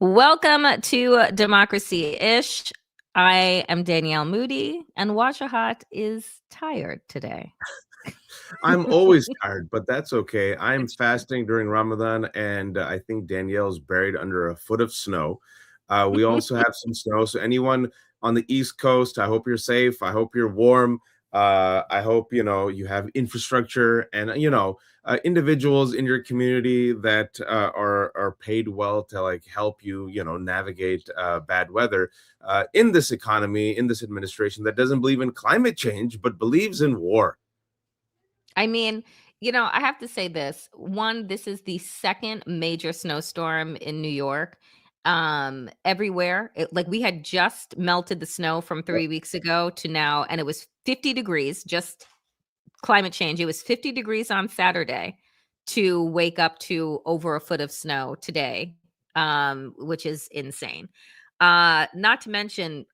Welcome to Democracy-ish. I am Danielle Moody, and Wajahat is tired today. I'm always tired, but that's okay. I'm fasting during Ramadan, and I think Danielle's buried under a foot of snow. We also have some snow. So anyone on the East Coast, I hope you're safe. I hope you're warm. I hope you have infrastructure and individuals in your community that are paid well to like help you navigate bad weather in this economy, in this administration that doesn't believe in climate change but believes in war. I mean, I have to say this. One, this is the second major snowstorm in New York. Everywhere. Like we had just melted the snow from 3 weeks ago to now, and it was 50 degrees, just climate change. It was 50 degrees on Saturday to wake up to over a foot of snow today, which is insane. Not to mention,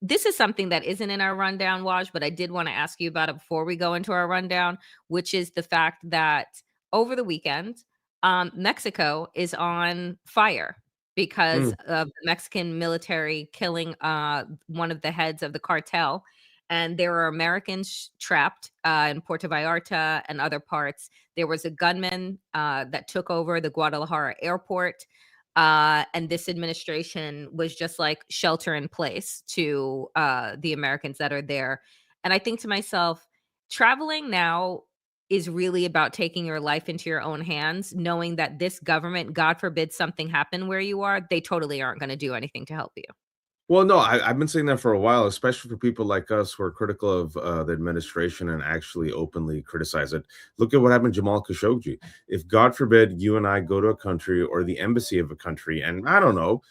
this is something that isn't in our rundown, Waj, but I did want to ask you about it before we go into our rundown, which is the fact that over the weekend, Mexico is on fire because of the Mexican military killing one of the heads of the cartel. And there are Americans trapped in Puerto Vallarta and other parts. There was a gunman that took over the Guadalajara airport. And this administration was just like shelter in place to the Americans that are there. And I think to myself, traveling now is really about taking your life into your own hands, knowing that this government, God forbid something happen where you are, they totally aren't going to do anything to help you. Well, no, I've been saying that for a while, especially for people like us who are critical of the administration and actually openly criticize it. Look at what happened to Jamal Khashoggi. If, God forbid, you and I go to a country or the embassy of a country, and I don't know,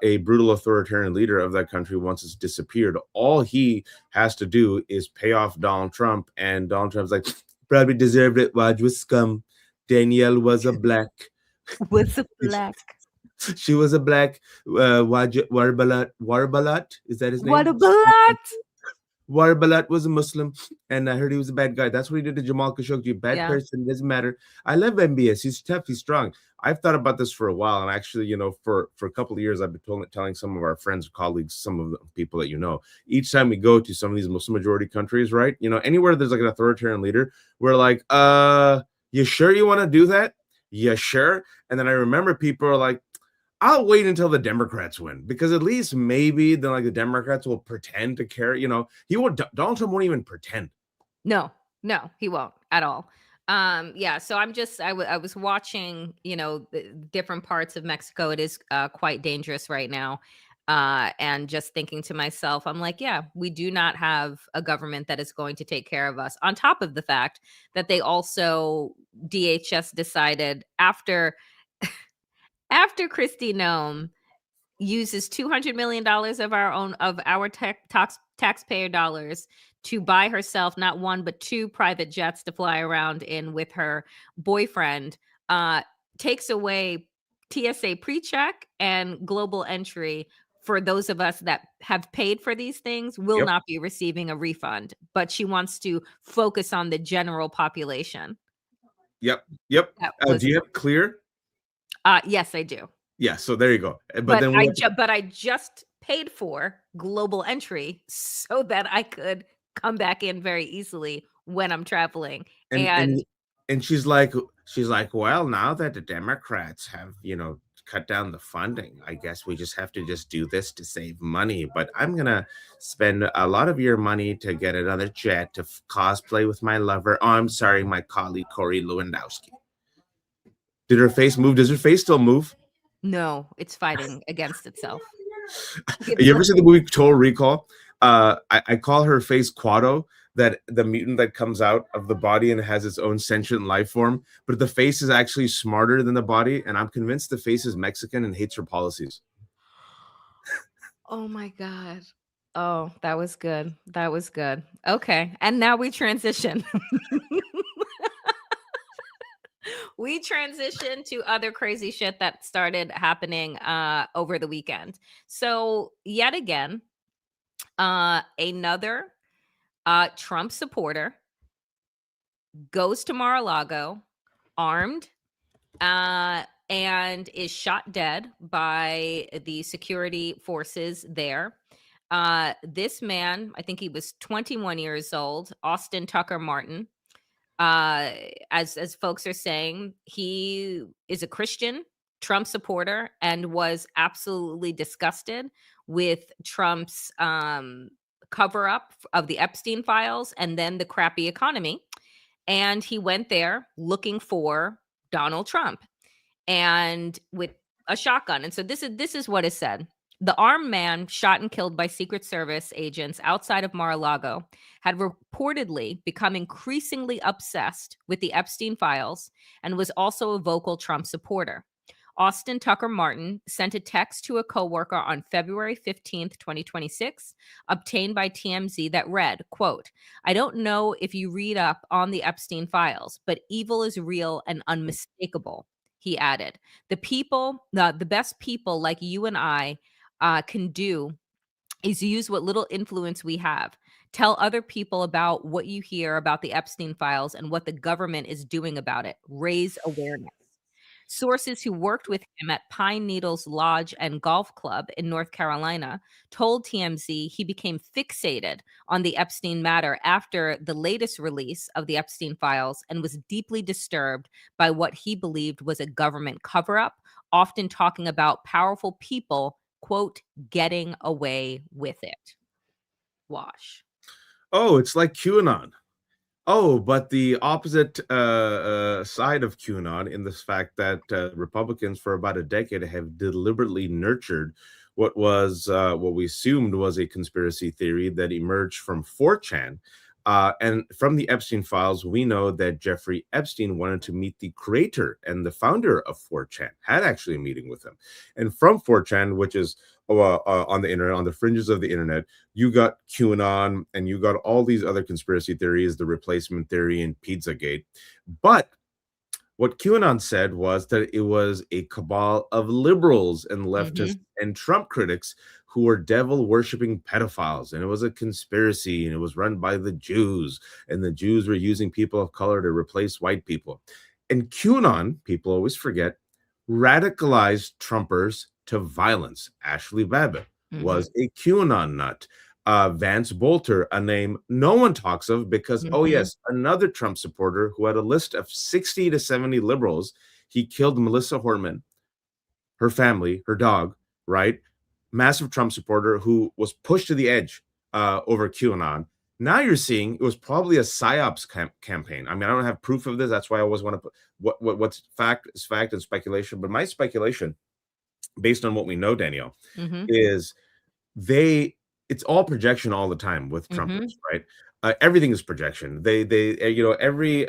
a brutal authoritarian leader of that country once it's disappeared, all he has to do is pay off Donald Trump, and Donald Trump's like, probably deserved it. Waj was scum. Danielle was a black. Was a black. She was a black Warbalat. Is that his name? Warbalat. Warbalat was a Muslim, and I heard he was a bad guy. That's what he did to Jamal Khashoggi. Bad person, doesn't matter. I love MBS. He's tough. He's strong. I've thought about this for a while, and actually, for a couple of years, I've been telling some of our friends, colleagues, some of the people that each time we go to some of these Muslim majority countries, right? Anywhere there's like an authoritarian leader, we're like, you sure you want to do that? Yeah, sure. And then I remember people are like, I'll wait until the Democrats win, because at least maybe then like the Democrats will pretend to care. Donald Trump won't even pretend. No, he won't at all. Yeah, so I was watching, different parts of Mexico. It is quite dangerous right now. And just thinking to myself, I'm like, yeah, we do not have a government that is going to take care of us. On top of the fact that they also, DHS decided after Kristi Noem uses $200 million of our taxpayer dollars to buy herself not one but two private jets to fly around in with her boyfriend, takes away TSA pre-check and global entry for those of us that have paid for these things will not be receiving a refund, but she wants to focus on the general population. Yep. Do you have Clear? Yes, I do. Yeah, so there you go. But I just paid for global entry so that I could come back in very easily when I'm traveling. And she's like, well, now that the Democrats have, cut down the funding, I guess we just have to just do this to save money. But I'm gonna spend a lot of your money to get another jet to cosplay with my lover. Oh, I'm sorry, my colleague Corey Lewandowski. Did her face move? Does her face still move? No, it's fighting against itself. You ever seen the movie Total Recall? I call her face Quado, that the mutant that comes out of the body and has its own sentient life form, but the face is actually smarter than the body, and I'm convinced the face is Mexican and hates her policies. Oh my God. Oh, that was good. That was good. Okay. And now we transition. We transition to other crazy shit that started happening over the weekend. So yet again, another Trump supporter goes to Mar-a-Lago armed and is shot dead by the security forces there. This man, I think he was 21 years old, Austin Tucker Martin. Uh, as folks are saying, he is a Christian Trump supporter and was absolutely disgusted with Trump's cover up of the Epstein files and then the crappy economy. And he went there looking for Donald Trump and with a shotgun. And so this is what is said. The armed man shot and killed by Secret Service agents outside of Mar-a-Lago had reportedly become increasingly obsessed with the Epstein files and was also a vocal Trump supporter. Austin Tucker Martin sent a text to a coworker on February 15th, 2026, obtained by TMZ that read, quote, "I don't know if you read up on the Epstein files, but evil is real and unmistakable." He added, the best people like you and I can do is use what little influence we have. Tell other people about what you hear about the Epstein files and what the government is doing about it. Raise awareness. Sources who worked with him at Pine Needles Lodge and Golf Club in North Carolina told TMZ he became fixated on the Epstein matter after the latest release of the Epstein files and was deeply disturbed by what he believed was a government cover up, often talking about powerful people, quote, getting away with it. Wash. Oh, it's like QAnon. Oh, but the opposite side of QAnon in this fact that Republicans for about a decade have deliberately nurtured what we assumed was a conspiracy theory that emerged from 4chan. And from the Epstein files, we know that Jeffrey Epstein wanted to meet the creator and the founder of 4chan, had actually a meeting with him. And from 4chan, which is on the internet, on the fringes of the internet, you got QAnon and you got all these other conspiracy theories, the replacement theory and Pizzagate. But what QAnon said was that it was a cabal of liberals and leftists and Trump critics who were devil worshipping pedophiles. And it was a conspiracy and it was run by the Jews. And the Jews were using people of color to replace white people. And QAnon, people always forget, radicalized Trumpers to violence. Ashley Babbitt was a QAnon nut. Vance Bolter, a name no one talks of because, oh yes, another Trump supporter who had a list of 60 to 70 liberals. He killed Melissa Hortman, her family, her dog, right? Massive Trump supporter who was pushed to the edge over QAnon. Now you're seeing it was probably a psyops campaign. I mean, I don't have proof of this. That's why I always want to put what's fact is fact and speculation. But my speculation, based on what we know, Danielle, is it's all projection all the time with Trumpers, right? Everything is projection. They every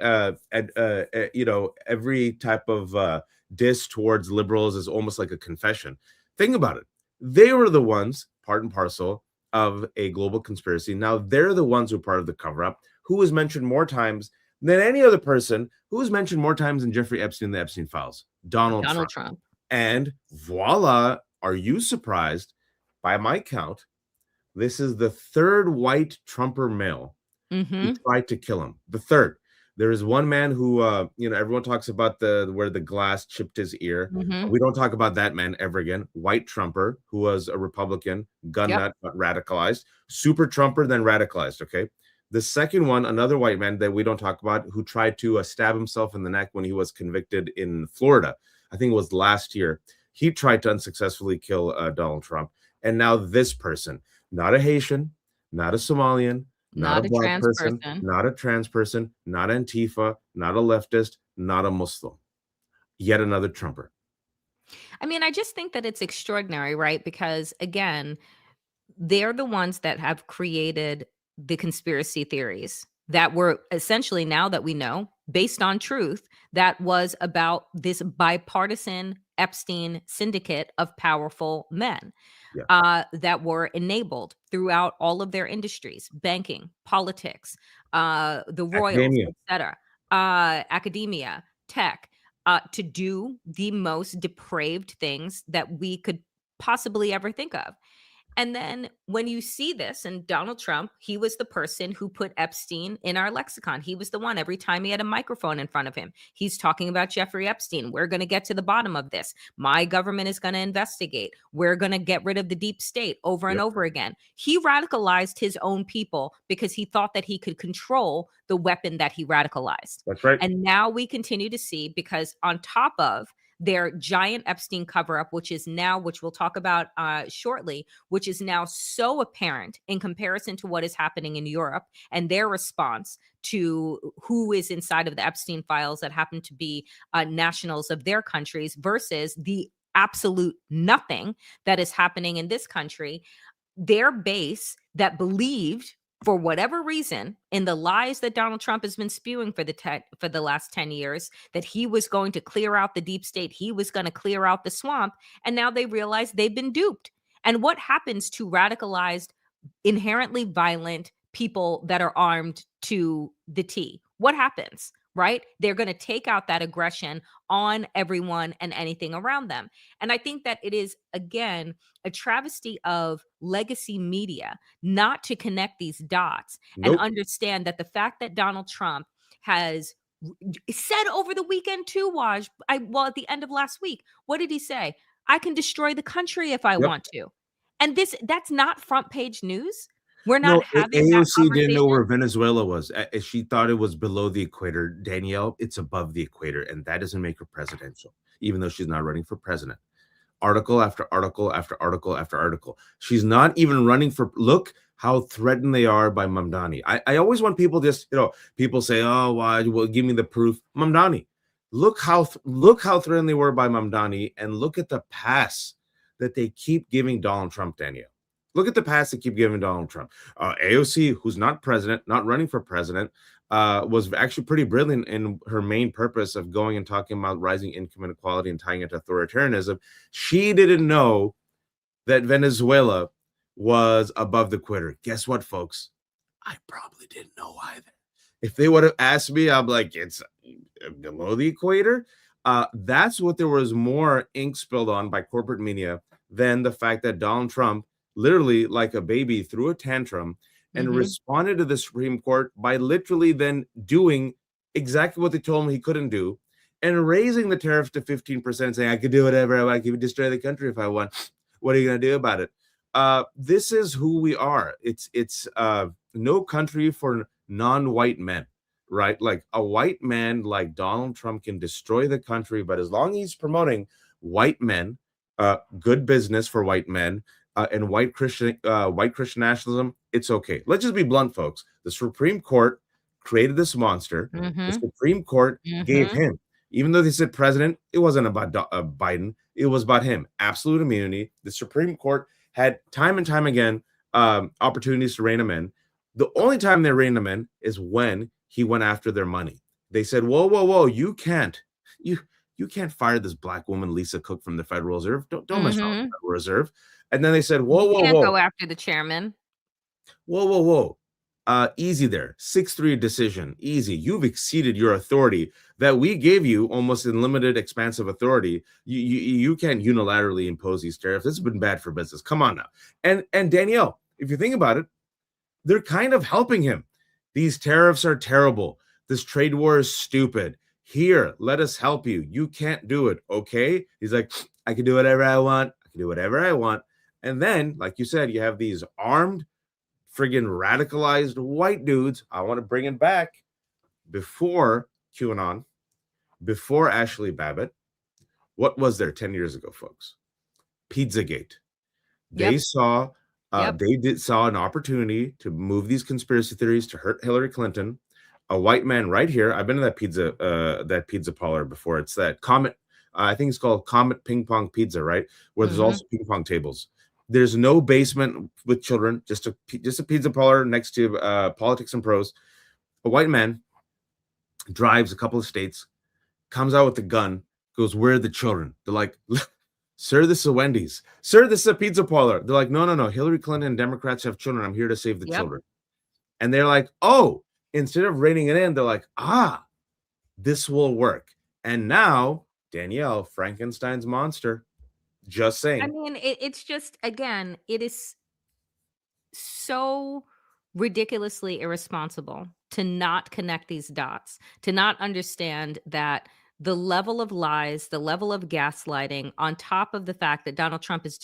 type of diss towards liberals is almost like a confession. Think about it. They were the ones, part and parcel, of a global conspiracy. Now they're the ones who are part of the cover-up. Who was mentioned more times than any other person? Who was mentioned more times than Jeffrey Epstein in the Epstein files? Donald Trump. And voila, are you surprised? By my count, this is the third white Trumper male who tried to kill him. The third. There is one man who, everyone talks about where the glass chipped his ear. We don't talk about that man ever again. White Trumper, who was a Republican, gun nut, but radicalized. Super Trumper, then radicalized, okay? The second one, another white man that we don't talk about, who tried to stab himself in the neck when he was convicted in Florida. I think it was last year. He tried to unsuccessfully kill Donald Trump. And now this person, not a Haitian, not a Somalian, not a black person, not a trans person, not Antifa, not a leftist, not a Muslim. Yet another Trumper. I mean, I just think that it's extraordinary, right? Because again, they're the ones that have created the conspiracy theories that were essentially, now that we know, based on truth, that was about this bipartisan Epstein syndicate of powerful men that were enabled throughout all of their industries, banking, politics, the royals, etc., academia, tech, to do the most depraved things that we could possibly ever think of. And then when you see this, and Donald Trump, he was the person who put Epstein in our lexicon. He was the one, every time he had a microphone in front of him, he's talking about Jeffrey Epstein. We're going to get to the bottom of this. My government is going to investigate. We're going to get rid of the deep state, over and Yep. over again. He radicalized his own people because he thought that he could control the weapon that he radicalized. That's right. And now we continue to see, because on top of their giant Epstein cover up, which we'll talk about shortly, which is now so apparent in comparison to what is happening in Europe and their response to who is inside of the Epstein files that happen to be nationals of their countries versus the absolute nothing that is happening in this country. Their base that believed, for whatever reason, in the lies that Donald Trump has been spewing for the last 10 years, that he was going to clear out the deep state, he was going to clear out the swamp, and now they realize they've been duped. And what happens to radicalized, inherently violent people that are armed to the T? What happens? Right? They're going to take out that aggression on everyone and anything around them. And I think that it is, again, a travesty of legacy media not to connect these dots and Nope. understand that the fact that Donald Trump has said over the weekend too, at the end of last week, what did he say? I can destroy the country if I Yep. want to. And that's not front page news. We're not No, having that AOC didn't know conversation. where Venezuela was. She thought it was below the equator. Danielle, it's above the equator, and that doesn't make her presidential, even though she's not running for president. Article after article after article after article. She's not even running for. Look how threatened they are by Mamdani. I always want people people say, oh, why? Well, give me the proof. Mamdani. Look how threatened they were by Mamdani, and look at the pass that they keep giving Donald Trump, Danielle. Look at the pass they keep giving Donald Trump. AOC, who's not president, not running for president, was actually pretty brilliant in her main purpose of going and talking about rising income inequality and tying it to authoritarianism. She didn't know that Venezuela was above the equator. Guess what, folks? I probably didn't know either. If they would have asked me, I'm like, it's below the equator. That's what there was more ink spilled on by corporate media than the fact that Donald Trump, literally like a baby, threw a tantrum and responded to the Supreme Court by literally then doing exactly what they told him he couldn't do and raising the tariff to 15%, saying, I could do whatever I want, I could destroy the country if I want. What are you going to do about it? This is who we are. It's no country for non-white men, right? Like a white man like Donald Trump can destroy the country, but as long as he's promoting white men, good business for white men, and white Christian nationalism, it's okay. Let's just be blunt, folks. The Supreme Court created this monster. The Supreme Court gave him, even though they said president, it wasn't about Biden. It was about him. Absolute immunity. The Supreme Court had time and time again opportunities to rein him in. The only time they reined him in is when he went after their money. They said, whoa, you can't fire this black woman, Lisa Cook, from the Federal Reserve. Don't mess around with the Federal Reserve. And then they said, whoa. Can't go after the chairman. Whoa. Easy there. 6-3 decision. Easy. You've exceeded your authority that we gave you, almost unlimited, expansive authority. You can't unilaterally impose these tariffs. This has been bad for business. Come on now. And Danielle, if you think about it, they're kind of helping him. These tariffs are terrible. This trade war is stupid. Here, let us help you. You can't do it. Okay. He's like, I can do whatever I want. And then, like you said, you have these armed, friggin' radicalized white dudes. I want to bring it back before QAnon, before Ashley Babbitt. What was there 10 years ago, folks? Pizzagate. They saw saw an opportunity to move these conspiracy theories to hurt Hillary Clinton. A white man right here. I've been to that pizza parlor before. It's that Comet. I think it's called Comet Ping Pong Pizza, right? Where there's also ping pong tables. There's no basement with children. Just a pizza parlor next to Politics and Pros. A white man drives a couple of states, comes out with a gun, goes, "Where are the children?" They're like, "Sir, this is a Wendy's. Sir, this is a pizza parlor." They're like, No. Hillary Clinton and Democrats have children. I'm here to save the children. And they're like, oh, instead of reining it in, they're like, this will work. And now, Danielle, Frankenstein's monster. Just saying. I mean, it's just, again, it is so ridiculously irresponsible to not connect these dots, to not understand that the level of lies, the level of gaslighting, on top of the fact that Donald Trump is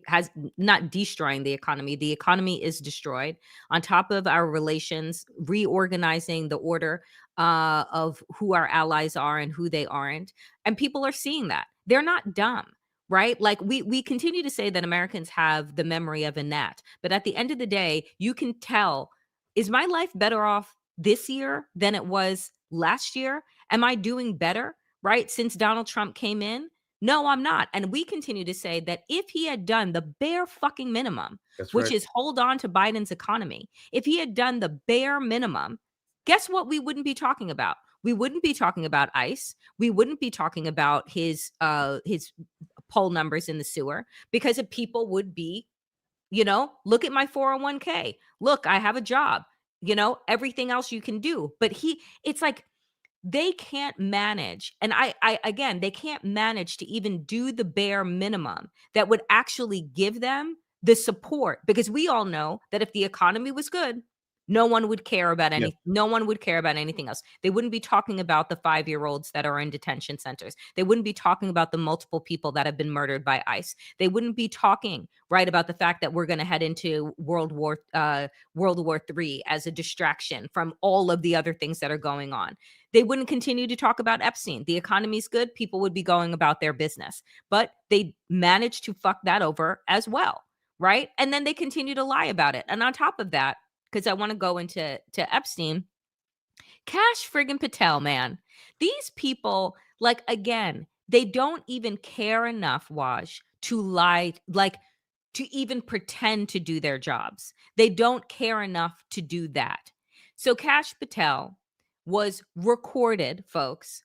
has not destroying the economy is destroyed, on top of our relations, reorganizing the order of who our allies are and who they aren't. And people are seeing that. They're not dumb, right? Like we continue to say that Americans have the memory of a gnat, but at the end of the day, you can tell, is my life better off this year than it was last year? Am I doing better, right? Since Donald Trump came in? No, I'm not. And we continue to say that if he had done the bare fucking minimum, That's which right. is hold on to Biden's economy, if he had done the bare minimum, guess what we wouldn't be talking about? We wouldn't be talking about ICE. We wouldn't be talking about his poll numbers in the sewer, because if people would be, look at my 401k. Look, I have a job. Everything else you can do. But it's like they can't manage. And I again, they can't manage to even do the bare minimum that would actually give them the support, because we all know that if the economy was good, Yeah. no one would care about anything else. They wouldn't be talking about the 5-year-olds that are in detention centers. They wouldn't be talking about the multiple people that have been murdered by ICE. They wouldn't be talking, right, about the fact that we're going to head into World War III as a distraction from all of the other things that are going on. They wouldn't continue to talk about Epstein. The economy's good, people would be going about their business. But they managed to fuck that over as well, right? And then they continue to lie about it. And on top of that, because I want to go into Epstein, Cash friggin' Patel, man. These people, like, again, they don't even care enough, Waj, to lie, like, to even pretend to do their jobs. They don't care enough to do that. So Cash Patel was recorded, folks,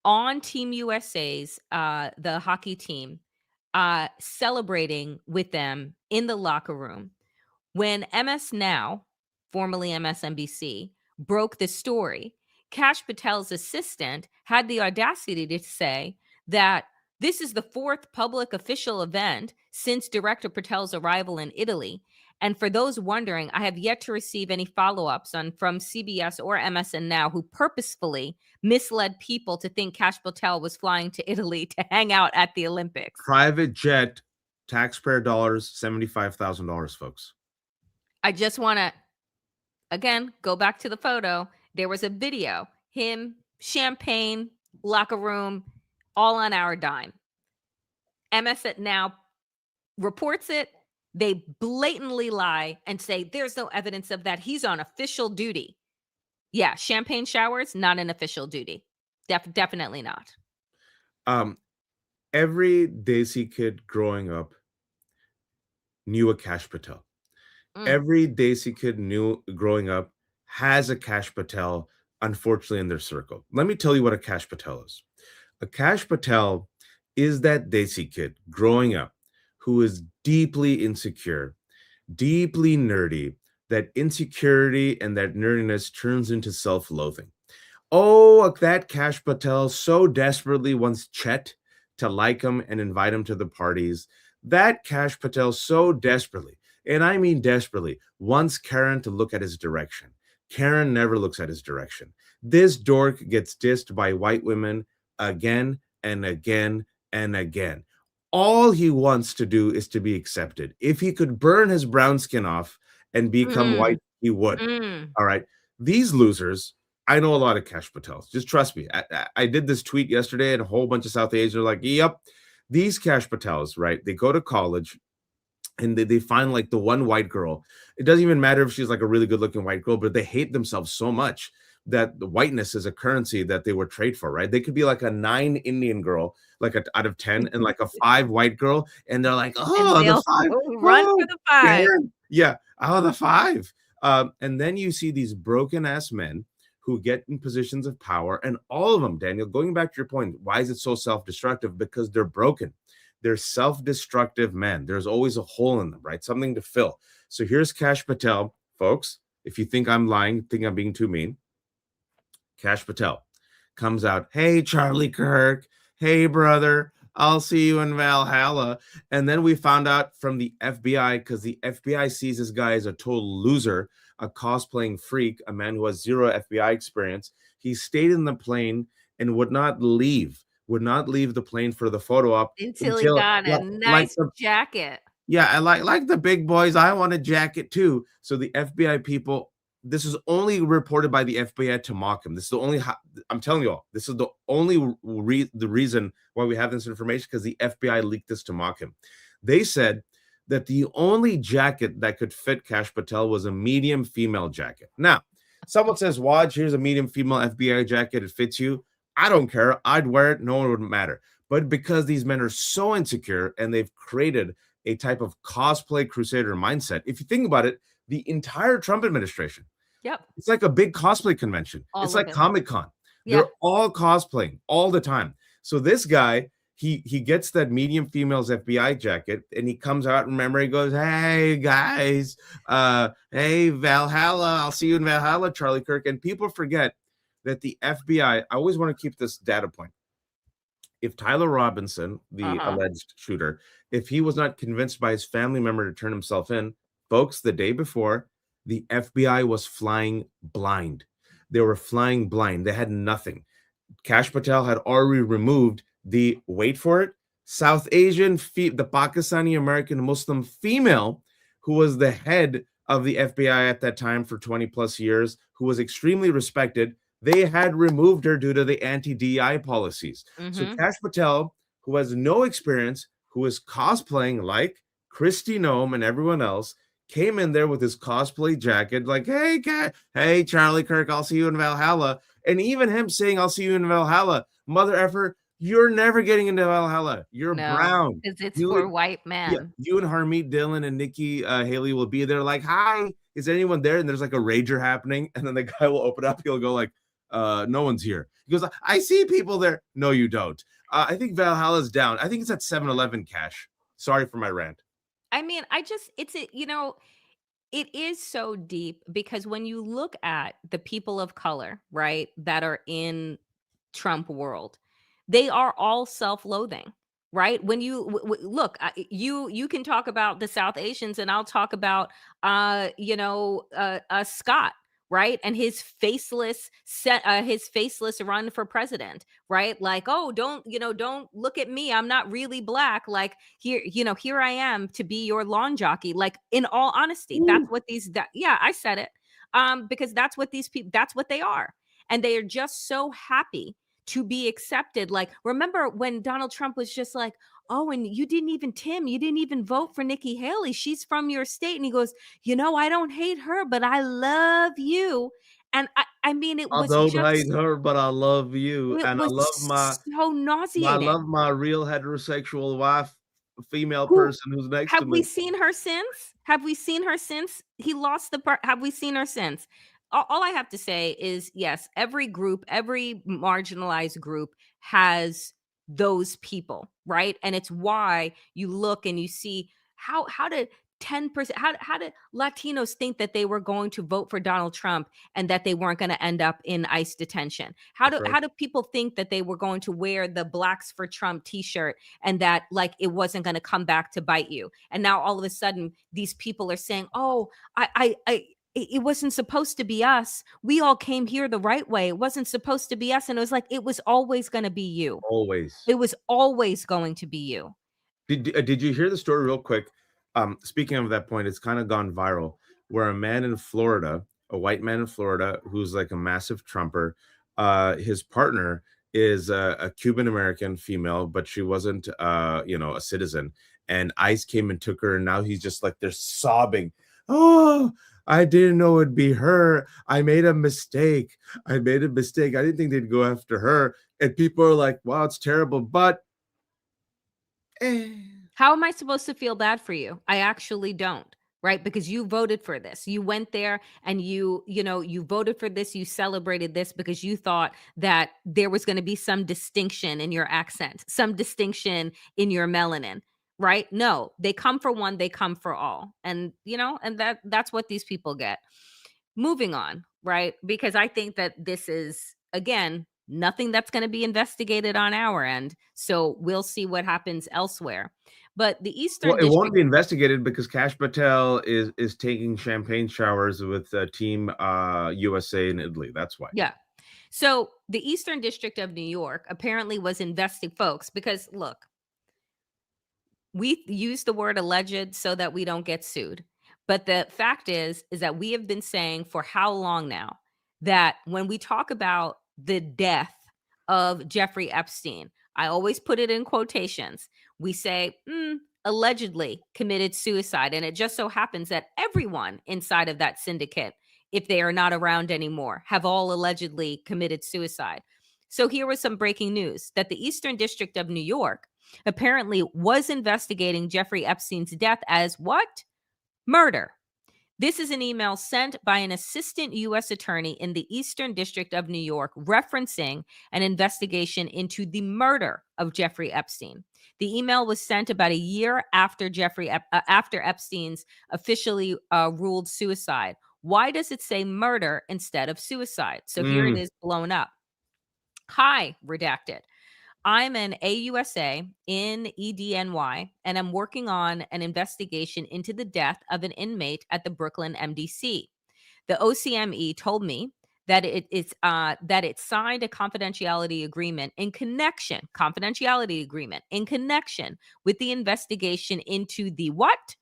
on Team USA's the hockey team, celebrating with them in the locker room when MS Now, formerly MSNBC, broke the story. Cash Patel's assistant had the audacity to say that this is the fourth public official event since Director Patel's arrival in Italy. And for those wondering, I have yet to receive any follow-ups from CBS or MSN Now who purposefully misled people to think Cash Patel was flying to Italy to hang out at the Olympics. Private jet, taxpayer dollars, $75,000, folks. I just want to, again, go back to the photo. There was a video, him, champagne, locker room, all on our dime. MS Now reports it. They blatantly lie and say there's no evidence of that. He's on official duty. Yeah, champagne showers, not an official duty. Definitely not. Every Desi kid growing up knew a Cash Patel. Every Desi kid knew growing up has a Cash Patel, unfortunately, in their circle. Let me tell you what a Cash Patel is. A Cash Patel is that Desi kid growing up who is deeply insecure, deeply nerdy. That insecurity and that nerdiness turns into self-loathing. Oh, that Cash Patel so desperately wants Chet to like him and invite him to the parties. That Cash Patel so desperately, and I mean desperately, wants Karen to look at his direction. Karen never looks at his direction. This dork gets dissed by white women again and again and again. All he wants to do is to be accepted. If he could burn his brown skin off and become white, he would. All right. These losers, I know a lot of Cash Patels. Just trust me. I did this tweet yesterday, and a whole bunch of South Asians are like, yep, these Cash Patels, right? They go to college and they find like the one white girl. It doesn't even matter if she's like a really good looking white girl, but they hate themselves so much that the whiteness is a currency that they would trade for, right? They could be like a 9 Indian girl, like out of 10, and like a 5 white girl. And they're like, oh, the 5. Run for the 5. Yeah. Oh, the 5. And then you see these broken ass men who get in positions of power, and all of them, Daniel, going back to your point, why is it so self-destructive? Because they're broken. They're self-destructive men. There's always a hole in them, right? Something to fill. So here's Cash Patel, folks. If you think I'm lying, think I'm being too mean. Cash Patel comes out, hey, Charlie Kirk. Hey, brother. I'll see you in Valhalla. And then we found out from the FBI, because the FBI sees this guy as a total loser, a cosplaying freak, a man who has zero FBI experience. He stayed in the plane and would not leave the plane for the photo op Until he until got a like nice the jacket. yeah, I like the big boys. I want a jacket too. So the FBI people, this is only reported by the FBI to mock him. This is the only. I'm telling you all, this is the only the reason why we have this information, because the FBI leaked this to mock him. They said that the only jacket that could fit Kash Patel was a medium female jacket. Now, someone says, "Watch, here's a medium female FBI jacket. It fits you." I don't care. I'd wear it. No one would matter. But because these men are so insecure and they've created a type of cosplay crusader mindset. If you think about it, the entire Trump administration, Yep, it's like a big cosplay convention. It's all of like it. Comic-Con. Yeah. They're all cosplaying all the time. So this guy, he gets that medium female's FBI jacket and he comes out. Remember, he goes, "Hey guys, hey Valhalla, I'll see you in Valhalla, Charlie Kirk." And people forget that the FBI, I always want to keep this data point. If Tyler Robinson, the Uh-huh. alleged shooter, if he was not convinced by his family member to turn himself in, folks, the day before, the FBI was flying blind. They were flying blind. They had nothing. Kash Patel had already removed the, wait for it, South Asian, the Pakistani American Muslim female who was the head of the FBI at that time for 20 plus years, who was extremely respected. They had removed her due to the anti-DI policies. So Mhm. Kash Patel, who has no experience, who is cosplaying like Kristi Noem and everyone else, came in there with his cosplay jacket, like, "Hey, hey, Charlie Kirk, I'll see you in Valhalla." And even him saying, "I'll see you in Valhalla," mother effer, you're never getting into Valhalla. You're No, brown. because it's You for and white yeah, men. you and Harmeet Dillon and Nikki Haley will be there, like, "Hi, is anyone there?" And there's like a rager happening, and then the guy will open up. He'll go like, "No one's here." He goes, "I see people there." No, you don't. I think Valhalla's down. I think it's at 7-Eleven, Cash. Sorry for my rant. I mean, I just it's a it is so deep because when you look at the people of color, right, that are in Trump world, they are all self-loathing, right? When you look, you can talk about the South Asians, and I'll talk about Scott, right, and his faceless run for president, right? Like, oh, don't look at me, I'm not really black. Like, here I am to be your lawn jockey. Like, in all honesty, that's Ooh. what yeah, I said it, because that's what these people, that's what they are, and they are just so happy to be accepted. Like, remember when Donald Trump was just like, "Oh, and you didn't even vote for Nikki Haley. She's from your state." And he goes, "I don't hate her, but I love you." And I mean, I don't hate her, but I love you, it and I was love so nauseating. my real heterosexual wife, female Who person who's next have to we me. seen her since? Have we seen her since he lost the part? Have we seen her since? All I have to say is yes, every group, every marginalized group has those people, right? And it's why you look and you see how did 10%, how did Latinos think that they were going to vote for Donald Trump and that they weren't going to end up in ICE detention? That's right. How do people think that they were going to wear the Blacks for Trump t-shirt and that, like, it wasn't going to come back to bite you? And now all of a sudden these people are saying, "Oh, it wasn't supposed to be us. We all came here the right way. It wasn't supposed to be us." And it was like, it was always going to be you. Always. It was always going to be you. Did you hear the story real quick? Speaking of that point, it's kind of gone viral where a man in Florida, a white man in Florida who's like a massive Trumper, his partner is a Cuban American female, but she wasn't a citizen. And ICE came and took her, and now he's just like they're sobbing. "Oh, I didn't know it'd be her. I made a mistake. I made a mistake. I didn't think they'd go after her." And people are like, "Wow, it's terrible." But eh. How am I supposed to feel bad for you? I actually don't, right? Because you voted for this. You went there and you voted for this, you celebrated this because you thought that there was going to be some distinction in your accent, some distinction in your melanin, right? No, they come for one, they come for all. And and that's what these people get. Moving on, right? Because I think that this is, again, Nothing that's going to be investigated on our end. So we'll see what happens elsewhere. But the Eastern Well, it won't District. be investigated because Kash Patel is taking champagne showers with Team USA in Italy. That's why. Yeah. So the Eastern District of New York apparently was investing folks because look, we use the word alleged so that we don't get sued. But the fact is that we have been saying for how long now that when we talk about the death of Jeffrey Epstein, I always put it in quotations. We say, allegedly committed suicide. And it just so happens that everyone inside of that syndicate, if they are not around anymore, have all allegedly committed suicide. So here was some breaking news that the Eastern District of New York apparently was investigating Jeffrey Epstein's death as what? Murder. This is an email sent by an assistant U.S. attorney in the Eastern District of New York referencing an investigation into the murder of Jeffrey Epstein. The email was sent about a year after after Epstein's officially ruled suicide. Why does it say murder instead of suicide? So here it is blown up. Hi, redacted. I'm an AUSA in EDNY, and I'm working on an investigation into the death of an inmate at the Brooklyn MDC. The OCME told me that it signed a confidentiality agreement in connection with the investigation into the what?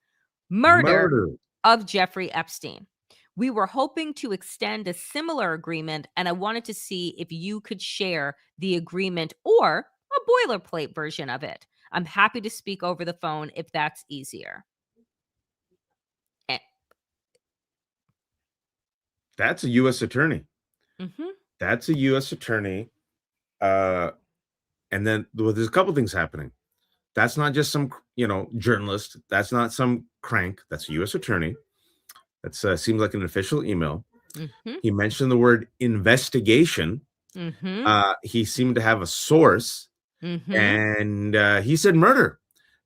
Murder Murder. of Jeffrey Epstein. We were hoping to extend a similar agreement, and I wanted to see if you could share the agreement or a boilerplate version of it. I'm happy to speak over the phone if that's easier. That's a U.S. attorney. Mm-hmm. That's a U.S. attorney. And then there's a couple things happening. That's not just some, journalist. That's not some crank. That's a U.S. attorney. That seems like an official email. Mm-hmm. He mentioned the word investigation. Mm-hmm. He seemed to have a source, and he said murder,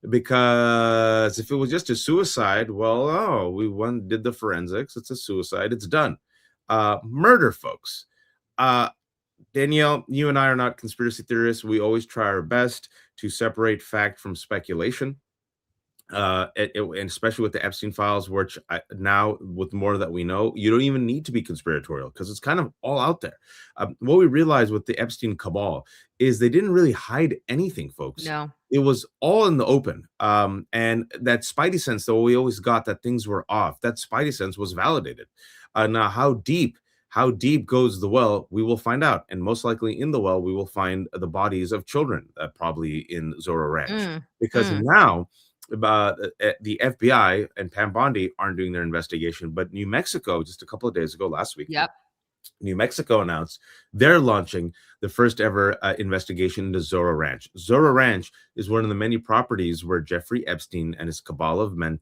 because if it was just a suicide, well, we did the forensics. It's a suicide. It's done. Murder, folks. Danielle, you and I are not conspiracy theorists. We always try our best to separate fact from speculation. And especially with the Epstein files, which now with more that we know, you don't even need to be conspiratorial because it's kind of all out there. What we realized with the Epstein cabal is they didn't really hide anything, folks. No. It was all in the open. And that spidey sense, though, we always got that things were off. That spidey sense was validated. Now, how deep goes the well, we will find out. And most likely in the well, we will find the bodies of children, probably in Zorro Ranch. Because now the FBI and Pam Bondi aren't doing their investigation, but New Mexico, just a couple of days ago, last week, New Mexico announced they're launching the first ever investigation into Zorro Ranch. Zorro Ranch is one of the many properties where Jeffrey Epstein and his cabal of men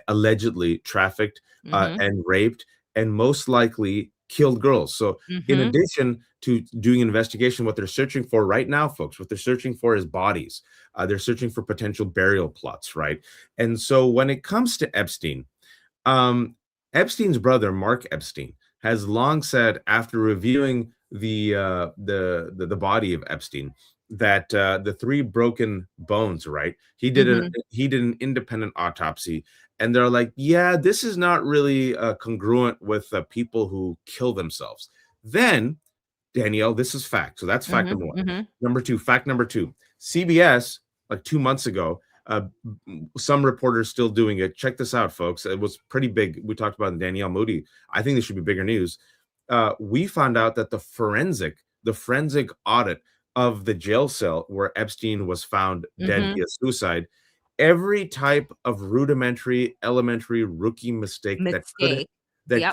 allegedly trafficked and raped, and most likely killed girls. So in addition to doing an investigation, what they're searching for right now, folks, what they're searching for is bodies. They're searching for potential burial plots, right? And so when it comes to Epstein, Epstein's brother, Mark Epstein, has long said, after reviewing the body of Epstein, that the three broken bones, right? He did an independent autopsy, and they're like, yeah, this is not really congruent with people who kill themselves. Then, Danielle, this is fact. So that's fact number one. Fact number two, CBS, like 2 months ago, some reporters still doing it. Check this out, folks. It was pretty big. We talked about Danielle Moody. I think this should be bigger news. We found out that the forensic audit of the jail cell where Epstein was found dead via suicide, every type of rudimentary, elementary rookie mistake that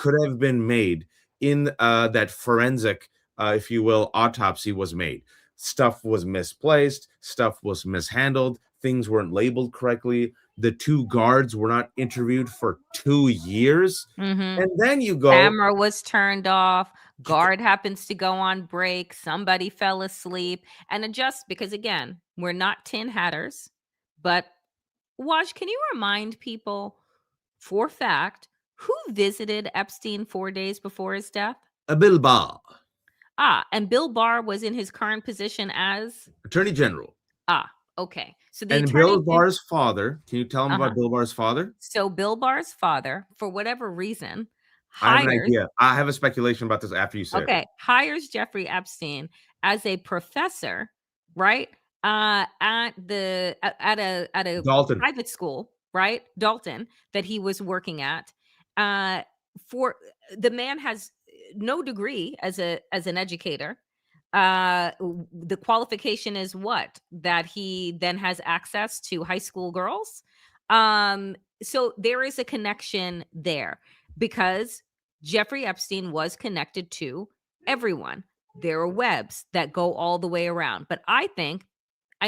could have been made in that forensic, if you will, autopsy was made. Stuff was misplaced. Stuff was mishandled. Things weren't labeled correctly. The two guards were not interviewed for 2 years. And then you go, camera was turned off. Guard happens to go on break. Somebody fell asleep. And just because, again, we're not tin hatters, but Waj, can you remind people for fact who visited Epstein 4 days before his death? Bilbao. And Bill Barr was in his current position as Attorney General. Okay. So the And attorney Bill Barr's father, can you tell him about Bill Barr's father? So Bill Barr's father, for whatever reason, I have an hires idea. I have a speculation about this after you say it. hires Jeffrey Epstein as a professor, right? At a Dalton. private school, right? Dalton, that he was working at. For the man has no degree as an educator. The qualification is what? That he then has access to high school girls. So there is a connection there because Jeffrey Epstein was connected to everyone. There are webs that go all the way around. But I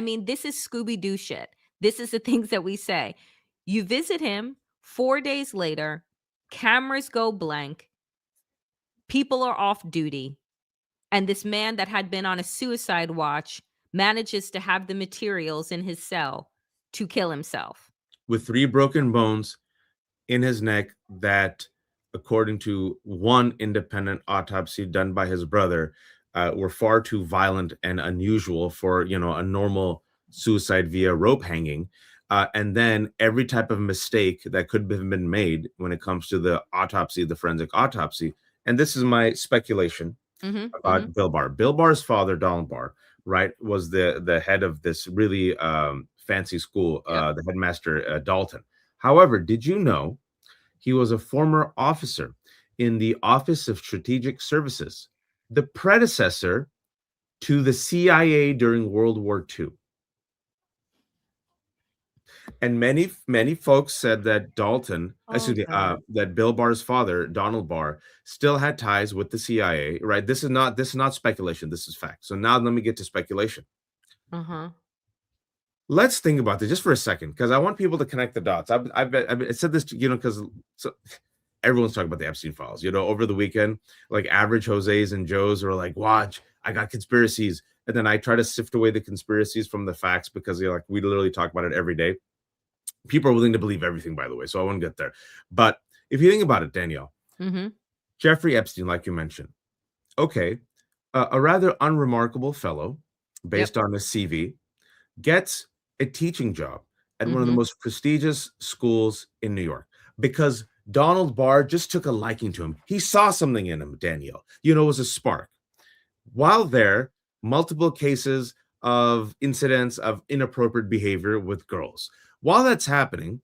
mean, this is Scooby Doo shit. This is the things that we say. You visit him 4 days later, cameras go blank, people are off duty, and this man that had been on a suicide watch manages to have the materials in his cell to kill himself. With 3 broken bones in his neck that, according to one independent autopsy done by his brother, were far too violent and unusual for, a normal suicide via rope hanging. And then every type of mistake that could have been made when it comes to the autopsy, the forensic autopsy. And this is my speculation about Bill Barr. Bill Barr's father, Donald Barr, right, was the head of this really fancy school, the headmaster, Dalton. However, did you know he was a former officer in the Office of Strategic Services, the predecessor to the CIA during World War II? And many folks said that that Bill Barr's father, Donald Barr, still had ties with the CIA. Right? This is not speculation. This is fact. So now let me get to speculation. Let's think about this just for a second, because I want people to connect the dots. I've said this, because everyone's talking about the Epstein files. Over the weekend, like average Jose's and Joes are like, "Watch, I got conspiracies," and then I try to sift away the conspiracies from the facts because we literally talk about it every day. People are willing to believe everything, by the way, so I won't get there. But if you think about it, Danielle, Jeffrey Epstein, like you mentioned, okay, a rather unremarkable fellow based on his CV, gets a teaching job at one of the most prestigious schools in New York because Donald Barr just took a liking to him. He saw something in him, Danielle. It was a spark. While there, multiple cases of incidents of inappropriate behavior with girls. While that's happening,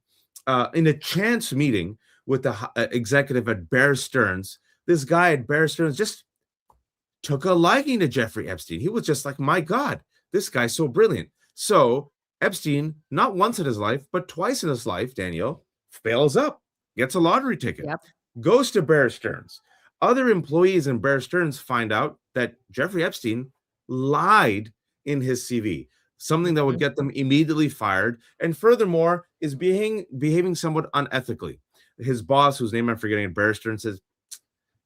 in a chance meeting with the executive at Bear Stearns, this guy at Bear Stearns just took a liking to Jeffrey Epstein. He was just like, my God, this guy's so brilliant. So Epstein, not once in his life, but twice in his life, Danielle, fails up, gets a lottery ticket, goes to Bear Stearns. Other employees in Bear Stearns find out that Jeffrey Epstein lied in his CV, something that would get them immediately fired, and furthermore, is behaving somewhat unethically. His boss, whose name I'm forgetting at Bear Stearns, says,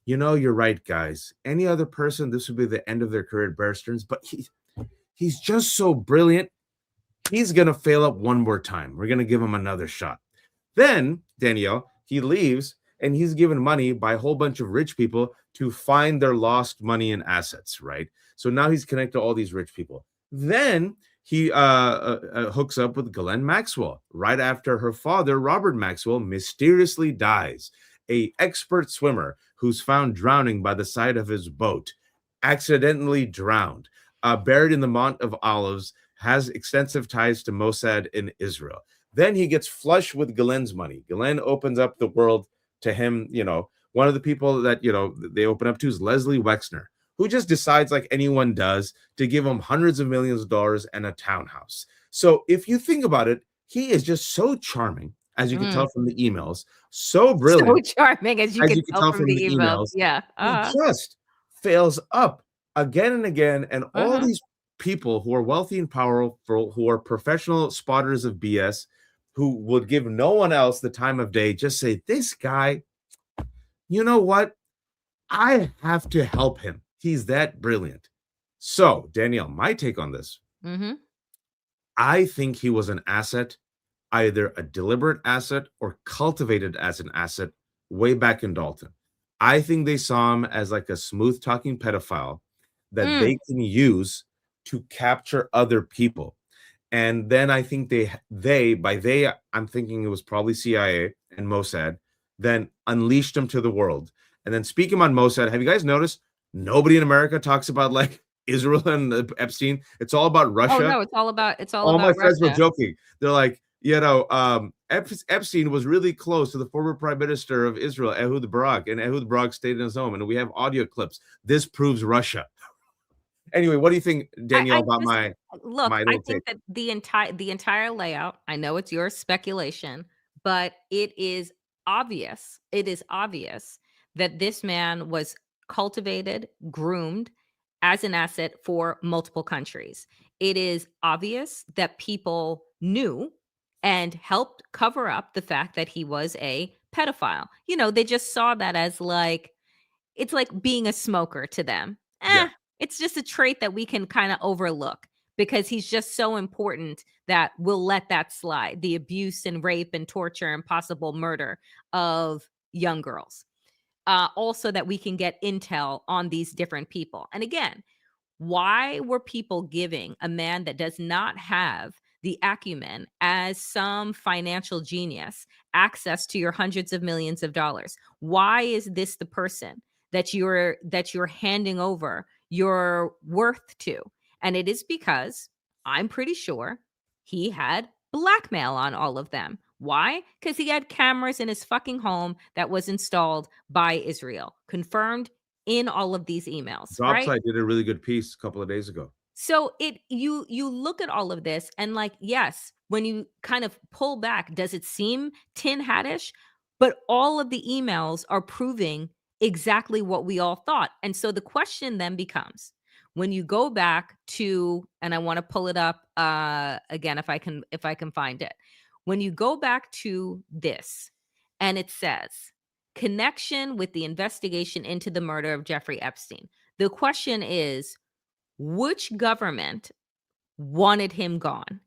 you're right, guys. Any other person, this would be the end of their career at Bear Stearns, but he's just so brilliant. He's going to fail up one more time. We're going to give him another shot. Then, Danielle, he leaves, and he's given money by a whole bunch of rich people to find their lost money and assets, right? So now he's connected to all these rich people. Then he hooks up with Ghislaine Maxwell right after her father, Robert Maxwell, mysteriously dies. An expert swimmer who's found drowning by the side of his boat, accidentally drowned, buried in the Mount of Olives, has extensive ties to Mossad in Israel. Then he gets flush with Ghislaine's money. Ghislaine opens up the world to him. One of the people that, they open up to is Leslie Wexner, who just decides, like anyone does, to give him hundreds of millions of dollars and a townhouse. So if you think about it, he is just so charming, as you can tell from the emails, so brilliant. So charming, as you can tell from the emails. Yeah. He just fails up again and again. And all these people who are wealthy and powerful, who are professional spotters of BS, who would give no one else the time of day, just say, this guy, you know what? I have to help him. He's that brilliant. So, Danielle, my take on this, I think he was an asset, either a deliberate asset or cultivated as an asset way back in Dalton. I think they saw him as like a smooth talking pedophile that they can use to capture other people. And then I think I'm thinking it was probably CIA and Mossad, then unleashed them to the world. And then speaking on Mossad, have you guys noticed nobody in America talks about like Israel and Epstein? It's all about Oh Russia. no, it's all about All my friends were Russia. joking. They're like, Epstein was really close to the former prime minister of Israel, Ehud Barak, and Ehud Barak stayed in his home. And we have audio clips. This proves Russia. Anyway, what do you think, Danielle, about my I little take? think that the entire layout, I know it's your speculation, but it is obvious. It is obvious that this man was cultivated, groomed as an asset for multiple countries. It is obvious that people knew and helped cover up the fact that he was a pedophile. You know, they just saw that as like it's like being a smoker to them. Yeah. It's just a trait that we can kind of overlook because he's just so important that we'll let that slide. The abuse and rape and torture and possible murder of young girls. Also, that we can get intel on these different people. And again, why were people giving a man that does not have the acumen as some financial genius access to your hundreds of millions of dollars? Why is this the person that you're handing over your worth to? And it is because I'm pretty sure he had blackmail on all of them. Why? Because he had cameras in his fucking home that was installed by Israel, confirmed in all of these emails, right? Dropside did a really good piece a couple of days ago. So you look at all of this and like, yes, when you kind of pull back, does it seem tin hatish? But all of the emails are proving exactly what we all thought. And so the question then becomes when you go back to, and I want to pull it up again if I can find it. When you go back to this and it says connection with the investigation into the murder of Jeffrey Epstein. The question is, which government wanted him gone,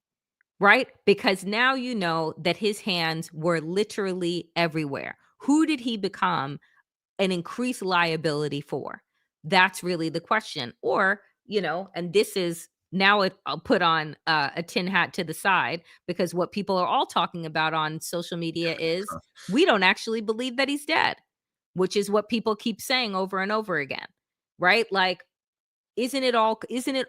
right? Because now you know that his hands were literally everywhere. Who did he become an increased liability for? That's really the question. Or, you know, and this is now I'll put on a tin hat to the side because what people are all talking about on social media is we don't actually believe that he's dead, which is what people keep saying over and over again, right? Like, isn't it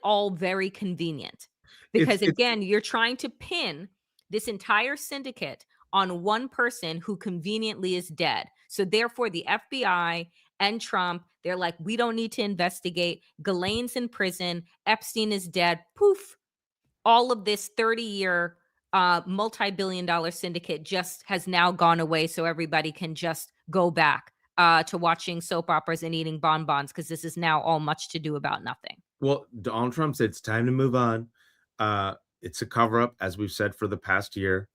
all very convenient? It's Because again, you're trying to pin this entire syndicate on one person who conveniently is dead. So therefore the FBI and Trump, they're like, we don't need to investigate. Ghislaine's in prison. Epstein is dead. Poof. All of this 30-year multi-billion dollar syndicate just has now gone away so everybody can just go back to watching soap operas and eating bonbons because this is now all much to do about nothing. Well, Donald Trump said it's time to move on. It's a cover up, as we've said for the past year.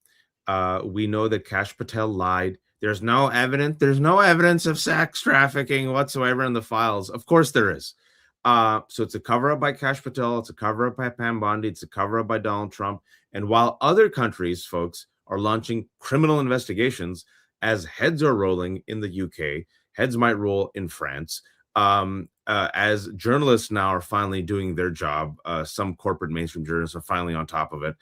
We know that Kash Patel lied. There's no evidence. There's no evidence of sex trafficking whatsoever in the files. Of course there is. So it's a cover up by Kash Patel. It's a cover up by Pam Bondi. It's a cover up by Donald Trump. And while other countries, folks, are launching criminal investigations, as heads are rolling in the UK, heads might roll in France. As journalists now are finally doing their job, some corporate mainstream journalists are finally on top of it,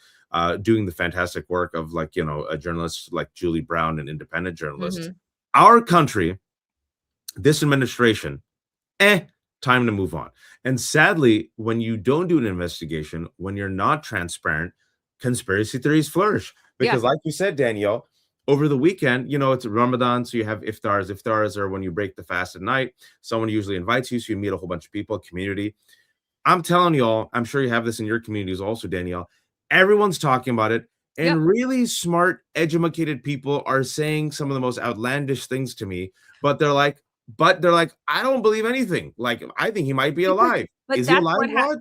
doing the fantastic work of like, you know, a journalist like Julie Brown, an independent journalist. Mm-hmm. Our country, this administration, time to move on. And sadly, when you don't do an investigation, when you're not transparent, conspiracy theories flourish. Because like you said, Danielle, over the weekend, you know, it's Ramadan, so you have iftars. Iftars are when you break the fast at night. Someone usually invites you, so you meet a whole bunch of people, community. I'm telling y'all, I'm sure you have this in your communities also, Danielle. Everyone's talking about it. And really smart, educated people are saying some of the most outlandish things to me, but they're like, I don't believe anything. Like, I think he might be alive. Is he alive, Raj?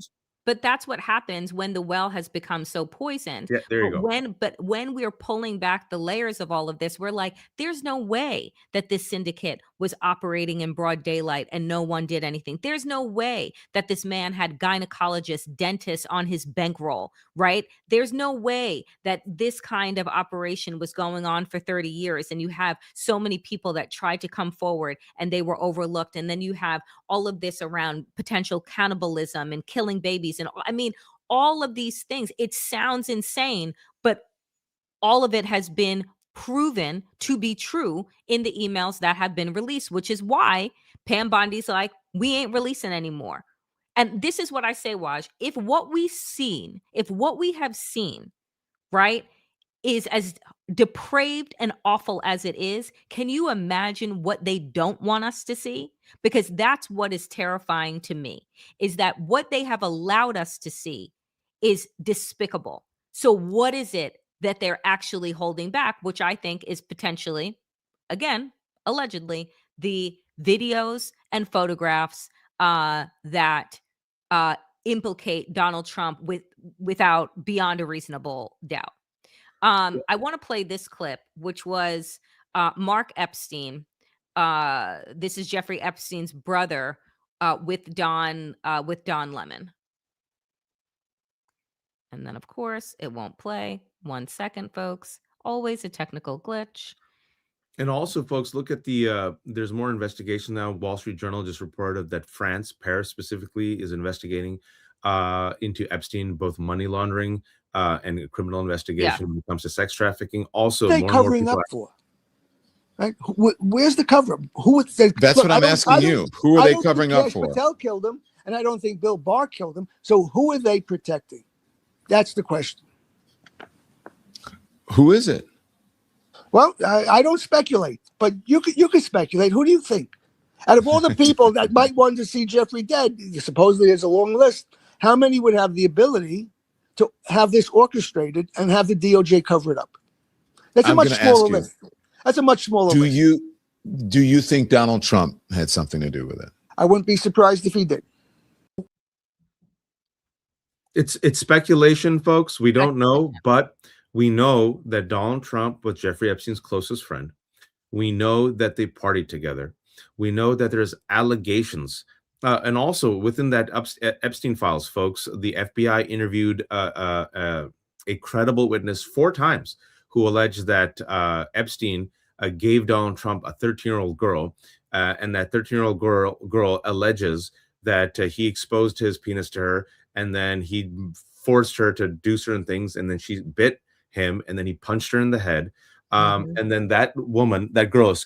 But that's what happens when the well has become so poisoned. Yeah, there you go. But when we're pulling back the layers of all of this, we're like, there's no way that this syndicate was operating in broad daylight and no one did anything. There's no way that this man had gynecologists, dentists on his bankroll, right? There's no way that this kind of operation was going on for 30 years and you have so many people that tried to come forward and they were overlooked. And then you have all of this around potential cannibalism and killing babies. And I mean, all of these things, it sounds insane, but all of it has been proven to be true in the emails that have been released, which is why Pam Bondi's like, we ain't releasing anymore. And this is what I say, Waj, if what we have seen, right, is as depraved and awful as it is, can you imagine what they don't want us to see? Because that's what is terrifying to me, is that what they have allowed us to see is despicable. So what is it that they're actually holding back, which I think is potentially, again, allegedly, the videos and photographs that implicate Donald Trump without beyond a reasonable doubt. I want to play this clip, which was Mark Epstein. This is Jeffrey Epstein's brother with Don Lemon. And then, of course, it won't play. 1 second, folks. Always a technical glitch. And also, folks, look at the, there's more investigation now. Wall Street Journal just reported that France, Paris specifically, is investigating into Epstein, both money laundering and criminal investigation when it comes to sex trafficking. Also, they're covering up for. Right? Where's the cover up? That's what I'm asking you. Who are they covering up for? Patel killed him, and I don't think Bill Barr killed him. So who are they protecting? That's the question. Who is it? Well, I don't speculate, but you could speculate. Who do you think? Out of all the people that might want to see Jeffrey dead, supposedly there's a long list, how many would have the ability to have this orchestrated and have the DOJ cover it up? That's a much smaller list. That's a much smaller list. Do you think Donald Trump had something to do with it? I wouldn't be surprised if he did. It's speculation, folks. We don't know, but we know that Donald Trump was Jeffrey Epstein's closest friend. We know that they partied together. We know that there's allegations. And also within that Epstein files, folks, the FBI interviewed a credible witness 4 times who alleged that Epstein gave Donald Trump a 13-year-old girl, and that 13-year-old girl alleges that he exposed his penis to her, and then he forced her to do certain things, and then she bit him, and then he punched her in the head. And then that girl,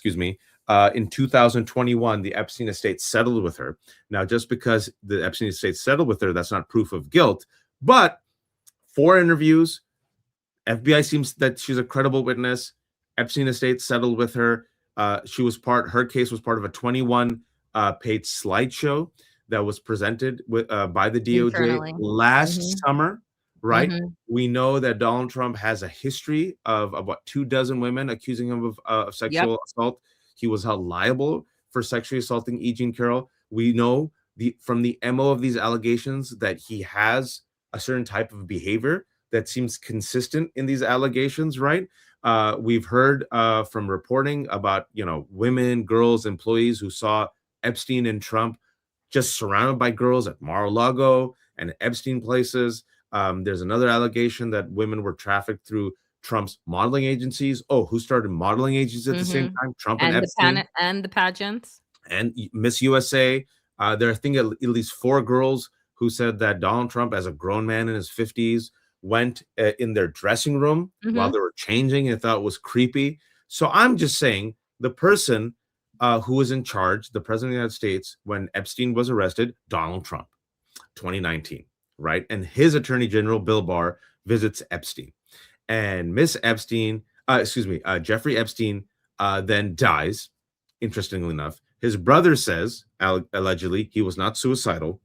in 2021, the Epstein estate settled with her. Now, just because the Epstein estate settled with her, that's not proof of guilt. But 4 interviews, FBI seems that she's a credible witness. Epstein estate settled with her. Her case was part of a 21-page slideshow that was presented by the DOJ last summer. Right. We know that Donald Trump has a history of about 24 women accusing him of sexual assault. He was held liable for sexually assaulting E. Jean Carroll. We know from the MO of these allegations that he has a certain type of behavior that seems consistent in these allegations. Right. We've heard from reporting about, women, girls, employees who saw Epstein and Trump just surrounded by girls at Mar-a-Lago and Epstein places. There's another allegation that women were trafficked through Trump's modeling agencies. Oh, who started modeling agencies at the same time? Trump and Epstein. And the pageants. And Miss USA. There are, I think, at least 4 girls who said that Donald Trump, as a grown man in his 50s, went in their dressing room while they were changing and thought it was creepy. So I'm just saying the person who was in charge, the president of the United States, when Epstein was arrested, Donald Trump, 2019. Right. And his attorney general, Bill Barr, visits Epstein, and Jeffrey Epstein then dies. Interestingly enough, his brother says allegedly he was not suicidal.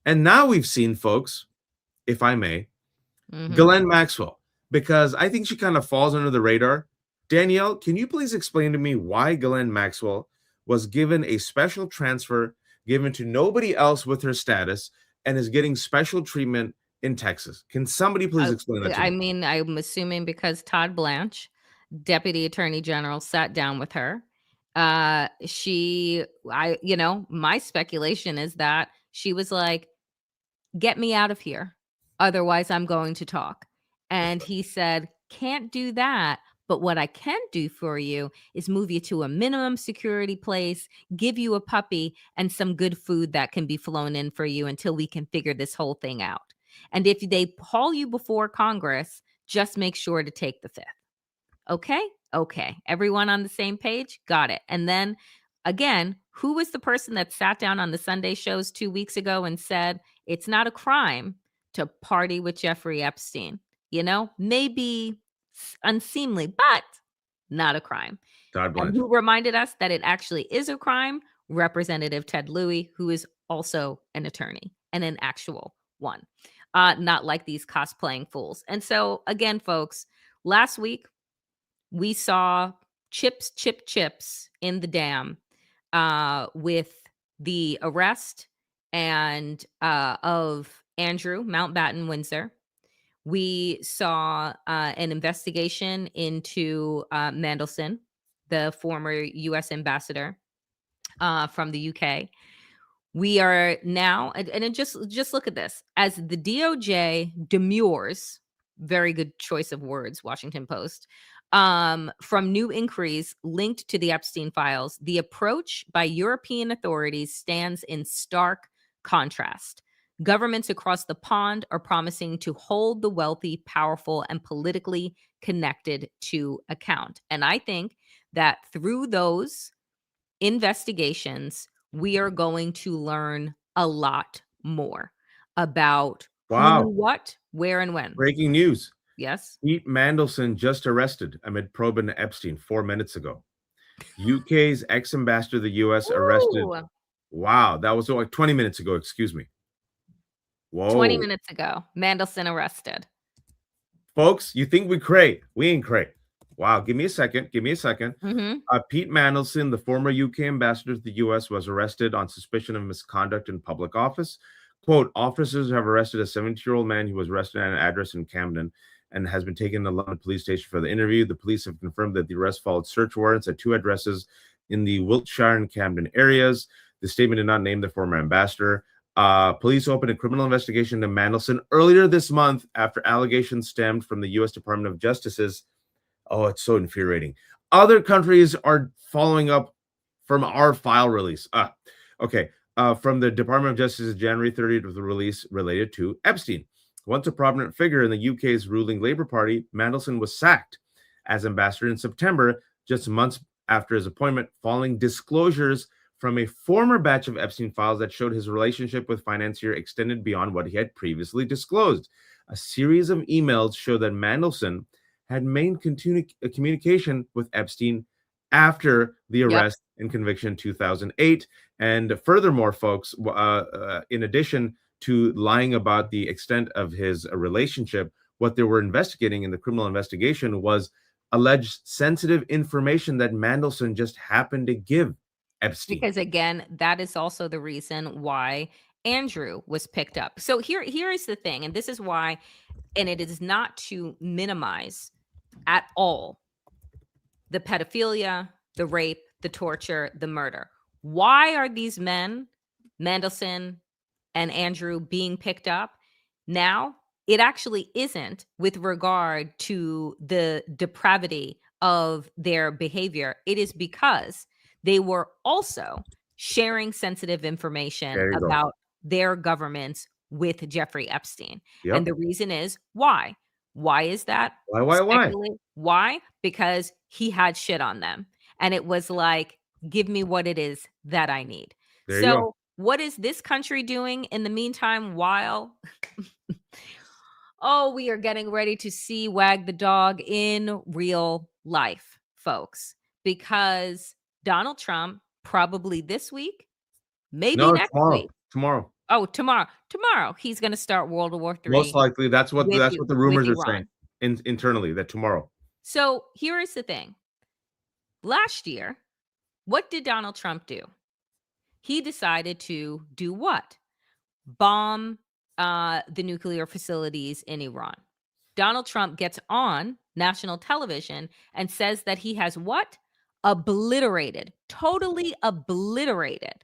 And now we've seen, folks, if I may, Ghislaine Maxwell, because I think she kind of falls under the radar. Danielle, can you please explain to me why Ghislaine Maxwell was given a special transfer given to nobody else with her status? and is getting special treatment in Texas. Can somebody please explain that to me? I mean, I'm assuming because Todd Blanche, Deputy Attorney General, sat down with her. My speculation is that she was like, "Get me out of here. Otherwise, I'm going to talk." And he said, "Can't do that. But what I can do for you is move you to a minimum security place, give you a puppy and some good food that can be flown in for you until we can figure this whole thing out. And if they haul you before Congress, just make sure to take the fifth." Okay. Okay. Everyone on the same page? Got it. And then again, who was the person that sat down on the Sunday shows 2 weeks ago and said, it's not a crime to party with Jeffrey Epstein? Maybe unseemly, but not a crime. Todd And Blanche. who reminded us that it actually is a crime? Representative Ted Louie, who is also an attorney and an actual one, not like these cosplaying fools. And so again, folks, last week, we saw chips in the dam with the arrest and of Andrew Mountbatten Windsor. We saw an investigation into Mandelson, the former U.S. ambassador from the UK. We are now, and just look at this, as the DOJ demurs, very good choice of words, Washington Post, from new inquiries linked to the Epstein files, the approach by European authorities stands in stark contrast. Governments across the pond are promising to hold the wealthy, powerful, and politically connected to account. And I think that through those investigations, we are going to learn a lot more about who, what, where, and when. Breaking news. Yes. Pete Mandelson just arrested amid probe into Epstein 4 minutes ago. UK's ex-ambassador to the US arrested. Wow, that was like 20 minutes ago, excuse me. Whoa. 20 minutes ago, Mandelson arrested. Folks, you think we cray? We ain't cray. Wow, give me a second. Mm-hmm. Pete Mandelson, the former UK ambassador to the US, was arrested on suspicion of misconduct in public office. Quote, officers have arrested a 70-year-old man who was arrested at an address in Camden and has been taken to the London police station for the interview. The police have confirmed that the arrest followed search warrants at 2 addresses in the Wiltshire and Camden areas. The statement did not name the former ambassador. Police opened a criminal investigation into Mandelson earlier this month after allegations stemmed from the U.S. Department of Justice's. Oh, it's so infuriating. Other countries are following up from our file release. From the Department of Justice's January 30th with the release related to Epstein. Once a prominent figure in the UK's ruling Labour Party, Mandelson was sacked as ambassador in September, just months after his appointment, following disclosures from a former batch of Epstein files that showed his relationship with financier extended beyond what he had previously disclosed. A series of emails show that Mandelson had maintained communication with Epstein after the arrest and conviction in 2008. And furthermore, folks, in addition to lying about the extent of his relationship, what they were investigating in the criminal investigation was alleged sensitive information that Mandelson just happened to give Epstein. Because again, that is also the reason why Andrew was picked up. So here is the thing, and this is why, and it is not to minimize at all the pedophilia, the rape, the torture, the murder. Why are these men, Mandelson and Andrew, being picked up now? It actually isn't with regard to the depravity of their behavior. It is because they were also sharing sensitive information about their governments with Jeffrey Epstein. Yep. And the reason is why? Why is that? Why? Why? Because he had shit on them. And it was like, give me what it is that I need. So what is this country doing in the meantime while we are getting ready to see Wag the Dog in real life, folks, because Donald Trump probably this week, maybe next week. Tomorrow. Oh, tomorrow. He's going to start World War III. Most likely. That's what the rumors are saying internally, that tomorrow. So here is the thing. Last year, what did Donald Trump do? He decided to do what? bomb the nuclear facilities in Iran. Donald Trump gets on national television and says that he has what? Obliterated, totally obliterated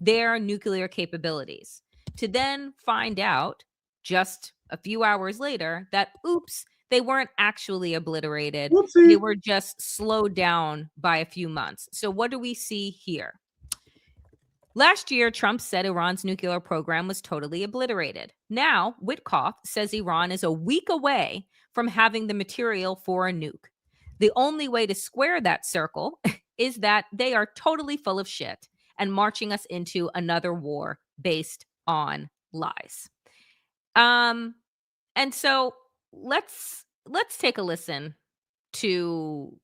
their nuclear capabilities, to then find out just a few hours later that, oops, they weren't actually obliterated. Whoopsie. They were just slowed down by a few months. So what do we see here? Last year, Trump said Iran's nuclear program was totally obliterated. Now, Witkoff says Iran is a week away from having the material for a nuke. The only way to square that circle is that they are totally full of shit and marching us into another war based on lies. And so let's take a listen to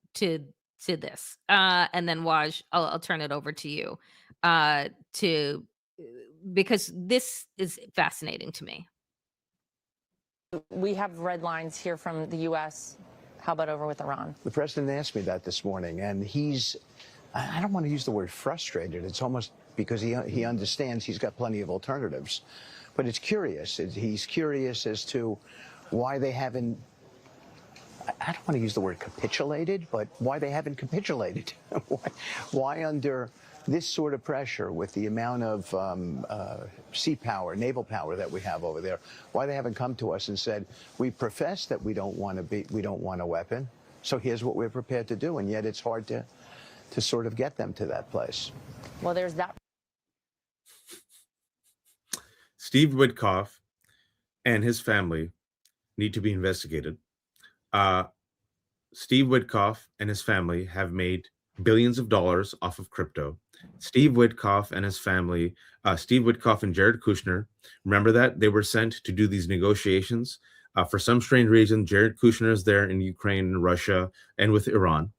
this, and then Waj, I'll turn it over to you, because this is fascinating to me. We have red lines here from the U.S. How about over with Iran? The president asked me that this morning, and I don't want to use the word frustrated. It's almost because he understands he's got plenty of alternatives. But it's curious. He's curious as to why they haven't, I don't want to use the word capitulated, but why they haven't capitulated. Why under this sort of pressure, with the amount of sea power, naval power that we have over there, why they haven't come to us and said, we profess that we don't want a weapon, so here's what we're prepared to do. And yet it's hard to sort of get them to that place. Well, there's that. Steve Witkoff and his family need to be investigated. Steve Witkoff and his family have made billions of dollars off of crypto. Steve Witkoff and his family, Steve Witkoff and Jared Kushner, remember that? They were sent to do these negotiations. For some strange reason, Jared Kushner is there in Ukraine and Russia and with Iran.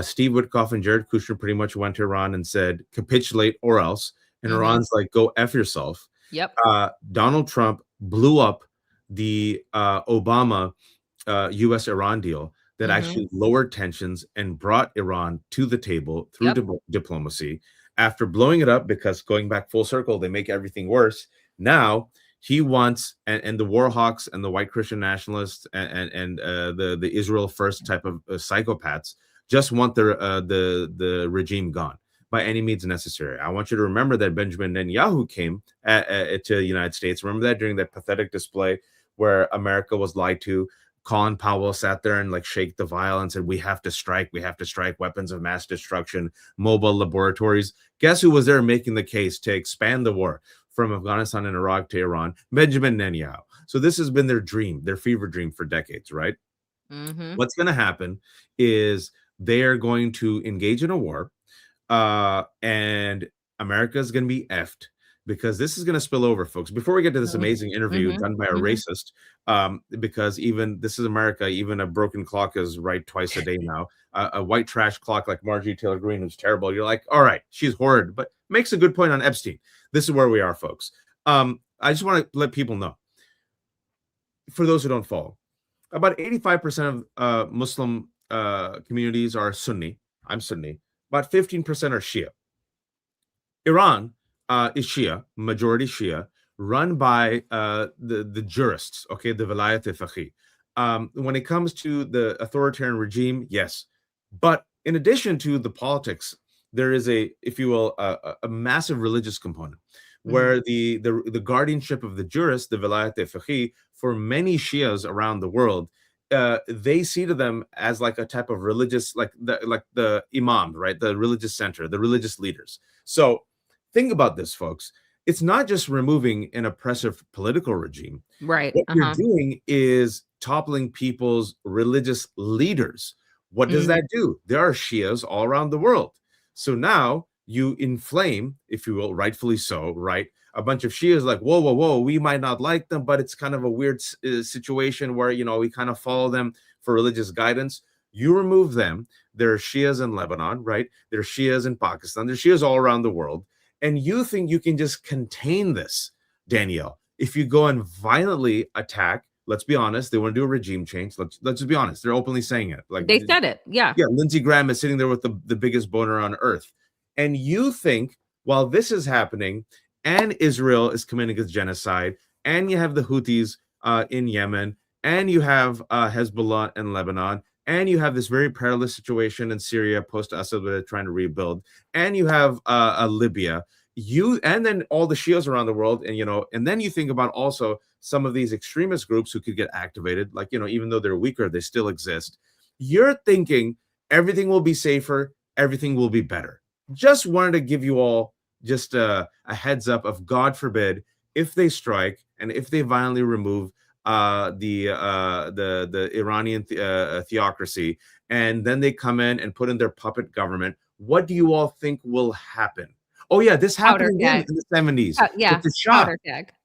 Steve Witkoff and Jared Kushner pretty much went to Iran and said, capitulate or else. And Iran's like, go F yourself. Yep. Donald Trump blew up the Obama U.S.-Iran deal that actually lowered tensions and brought Iran to the table through diplomacy. After blowing it up, because going back full circle, they make everything worse. Now he wants, and the war hawks and the white Christian nationalists and the Israel first type of psychopaths just want the regime gone by any means necessary. I want you to remember that Benjamin Netanyahu came to the United States. Remember that during that pathetic display where America was lied to. Colin Powell sat there and like shake the vial and said, we have to strike weapons of mass destruction, mobile laboratories. Guess who was there making the case to expand the war from Afghanistan and Iraq to Iran? Benjamin Netanyahu. So this has been their dream, their fever dream for decades, right? What's going to happen is they are going to engage in a war, and America is going to be effed, because this is going to spill over, folks. Before we get to this amazing interview done by a racist, because even this is America, even a broken clock is right twice a day now. A white trash clock like Marjorie Taylor Greene, who's terrible. You're like, all right, she's horrid, but makes a good point on Epstein. This is where we are, folks. I just want to let people know, for those who don't follow, about 85% of Muslim communities are Sunni. I'm Sunni. About 15% are Shia. Iran is Shia, majority Shia, run by the jurists, okay, the Vilayat-e-Faqih. When it comes to the authoritarian regime, yes. But in addition to the politics, there is a, if you will, a massive religious component where the guardianship of the jurists, the Vilayat-e-Faqih, for many Shias around the world, they see to them as like a type of religious, like the imam, right? The religious center, the religious leaders. So think about this, folks. It's not just removing an oppressive political regime. Right. What you're doing is toppling people's religious leaders. What does that do? There are Shias all around the world. So now you inflame, if you will, rightfully so, right? A bunch of Shias like, whoa, whoa, whoa, we might not like them, but it's kind of a weird situation where, you know, we kind of follow them for religious guidance. You remove them. There are Shias in Lebanon, right? There are Shias in Pakistan. There are Shias all around the world. And you think you can just contain this, Danielle, if you go and violently attack. Let's be honest, they want to do a regime change. Let's just be honest. They're openly saying it. Like they said it. Yeah. Yeah. Lindsey Graham is sitting there with the biggest boner on earth. And you think while this is happening and Israel is committing a genocide, and you have the Houthis in Yemen, and you have Hezbollah in Lebanon, and you have this very perilous situation in Syria post-Assad where they're trying to rebuild, and you have Libya, and then all the Shias around the world, and then you think about also some of these extremist groups who could get activated, like, even though they're weaker, they still exist. You're thinking everything will be safer, everything will be better. Just wanted to give you all just a heads up of, God forbid, if they strike and if they violently remove the Iranian theocracy, and then they come in and put in their puppet government, what do you all think will happen? Oh yeah, this happened again in the 70s with the Shah.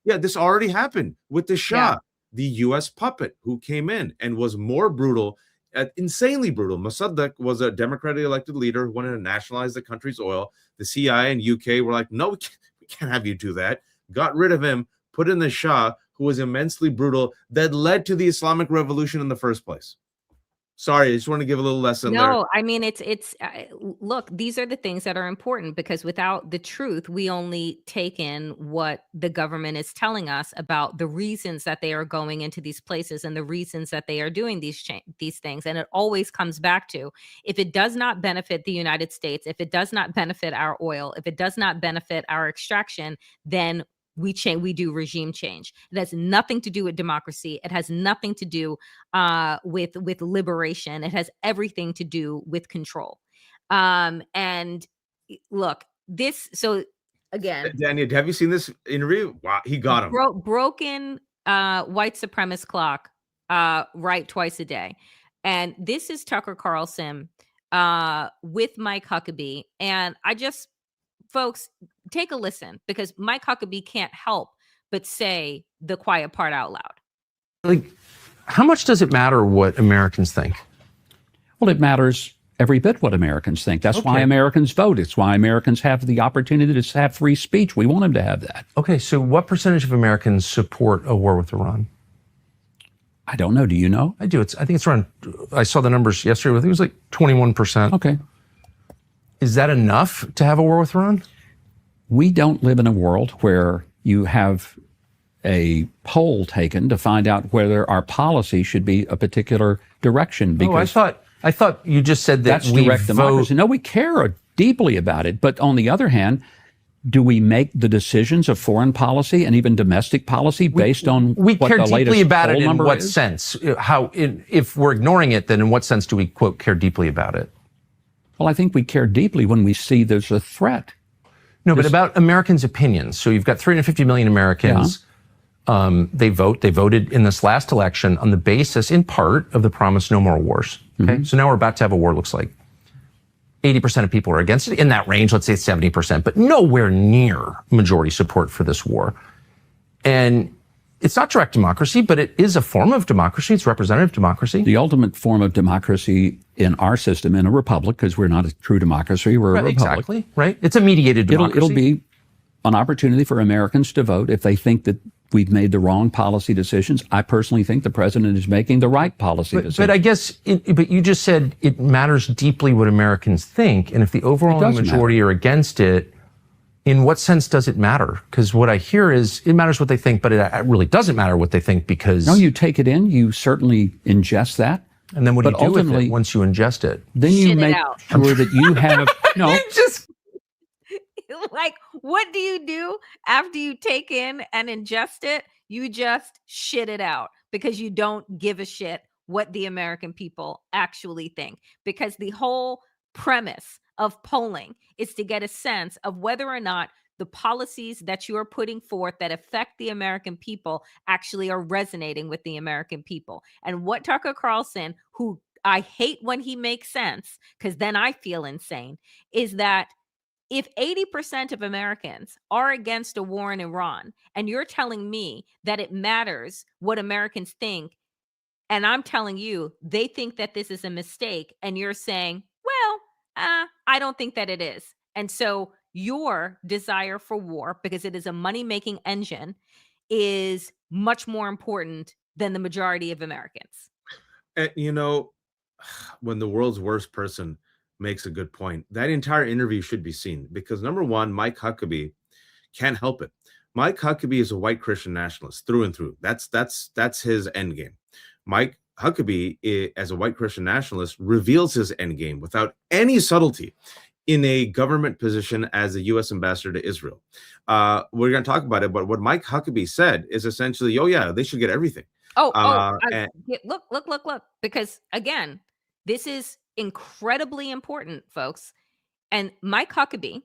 Yeah, this already happened with the Shah, the U.S. puppet who came in and was more brutal, insanely brutal. Mossadegh was a democratically elected leader who wanted to nationalize the country's oil. The CIA and UK were like, no, we can't have you do that. Got rid of him, put in the Shah, who was immensely brutal, that led to the Islamic Revolution in the first place. Sorry, I just want to give a little lesson there. No, I mean, look, these are the things that are important, because without the truth, we only take in what the government is telling us about the reasons that they are going into these places and the reasons that they are doing these things. And it always comes back to, if it does not benefit the United States, if it does not benefit our oil, if it does not benefit our extraction, then we do regime change. It has nothing to do with democracy. It has nothing to do with liberation. It has everything to do with control. And look, so again, Daniel, have you seen this interview? Wow, he got him. Broken white supremacist clock, right twice a day. And this is Tucker Carlson with Mike Huckabee. And folks, take a listen, because Mike Huckabee can't help but say the quiet part out loud. Like, how much does it matter what Americans think? Well, it matters every bit what Americans think. That's why Americans vote. It's why Americans have the opportunity to have free speech. We want them to have that. Okay, so what percentage of Americans support a war with Iran? I don't know. Do you know? I do. I think it's around, I saw the numbers yesterday. I think it was like 21%. Okay. Is that enough to have a war with Iran? We don't live in a world where you have a poll taken to find out whether our policy should be a particular direction. Because I thought you just said that that's direct democracy. No, we care deeply about it. But on the other hand, do we make the decisions of foreign policy and even domestic policy based on we what care the deeply latest about it? poll In number what is? sense? If we're ignoring it, then in what sense do we, quote, care deeply about it? Well, I think we care deeply when we see there's a threat. No, but about Americans' opinions. So you've got 350 million Americans. Yeah. They voted in this last election on the basis, in part, of the promise no more wars. Okay, so now we're about to have a war. Looks like 80% of people are against it. In that range, let's say 70%, but nowhere near majority support for this war. And it's not direct democracy, but it is a form of democracy. It's representative democracy. The ultimate form of democracy in our system, in a republic, because we're not a true democracy, we're a republic. Exactly, right? It's a mediated democracy. It'll be an opportunity for Americans to vote if they think that we've made the wrong policy decisions. I personally think the president is making the right policy decisions. But I guess, but you just said it matters deeply what Americans think, and if the overwhelming majority are against it, in what sense does it matter? Because what I hear is it matters what they think, but it really doesn't matter what they think, because... No, you take it in, you certainly ingest that. And then what do you do with it once you ingest it? Then you make sure that you have... No, you just... Like, what do you do after you take in and ingest it? You just shit it out, because you don't give a shit what the American people actually think. Because the whole premise of polling is to get a sense of whether or not the policies that you are putting forth that affect the American people actually are resonating with the American people. And what Tucker Carlson, who I hate when he makes sense, because then I feel insane, is that if 80% of Americans are against a war in Iran, and you're telling me that it matters what Americans think, and I'm telling you they think that this is a mistake, and you're saying, well, I don't think that it is. And so your desire for war, because it is a money-making engine, is much more important than the majority of Americans. And, when the world's worst person makes a good point, that entire interview should be seen, because number one, Mike Huckabee Can't help it. Mike Huckabee is a white Christian nationalist through and through. That's his end game. Mike Huckabee, as a white Christian nationalist, reveals his end game without any subtlety in a government position as a U.S. ambassador to Israel. We're going to talk about it, but what Mike Huckabee said is essentially, oh yeah, they should get everything. Look, because again, this is incredibly important, folks. And Mike Huckabee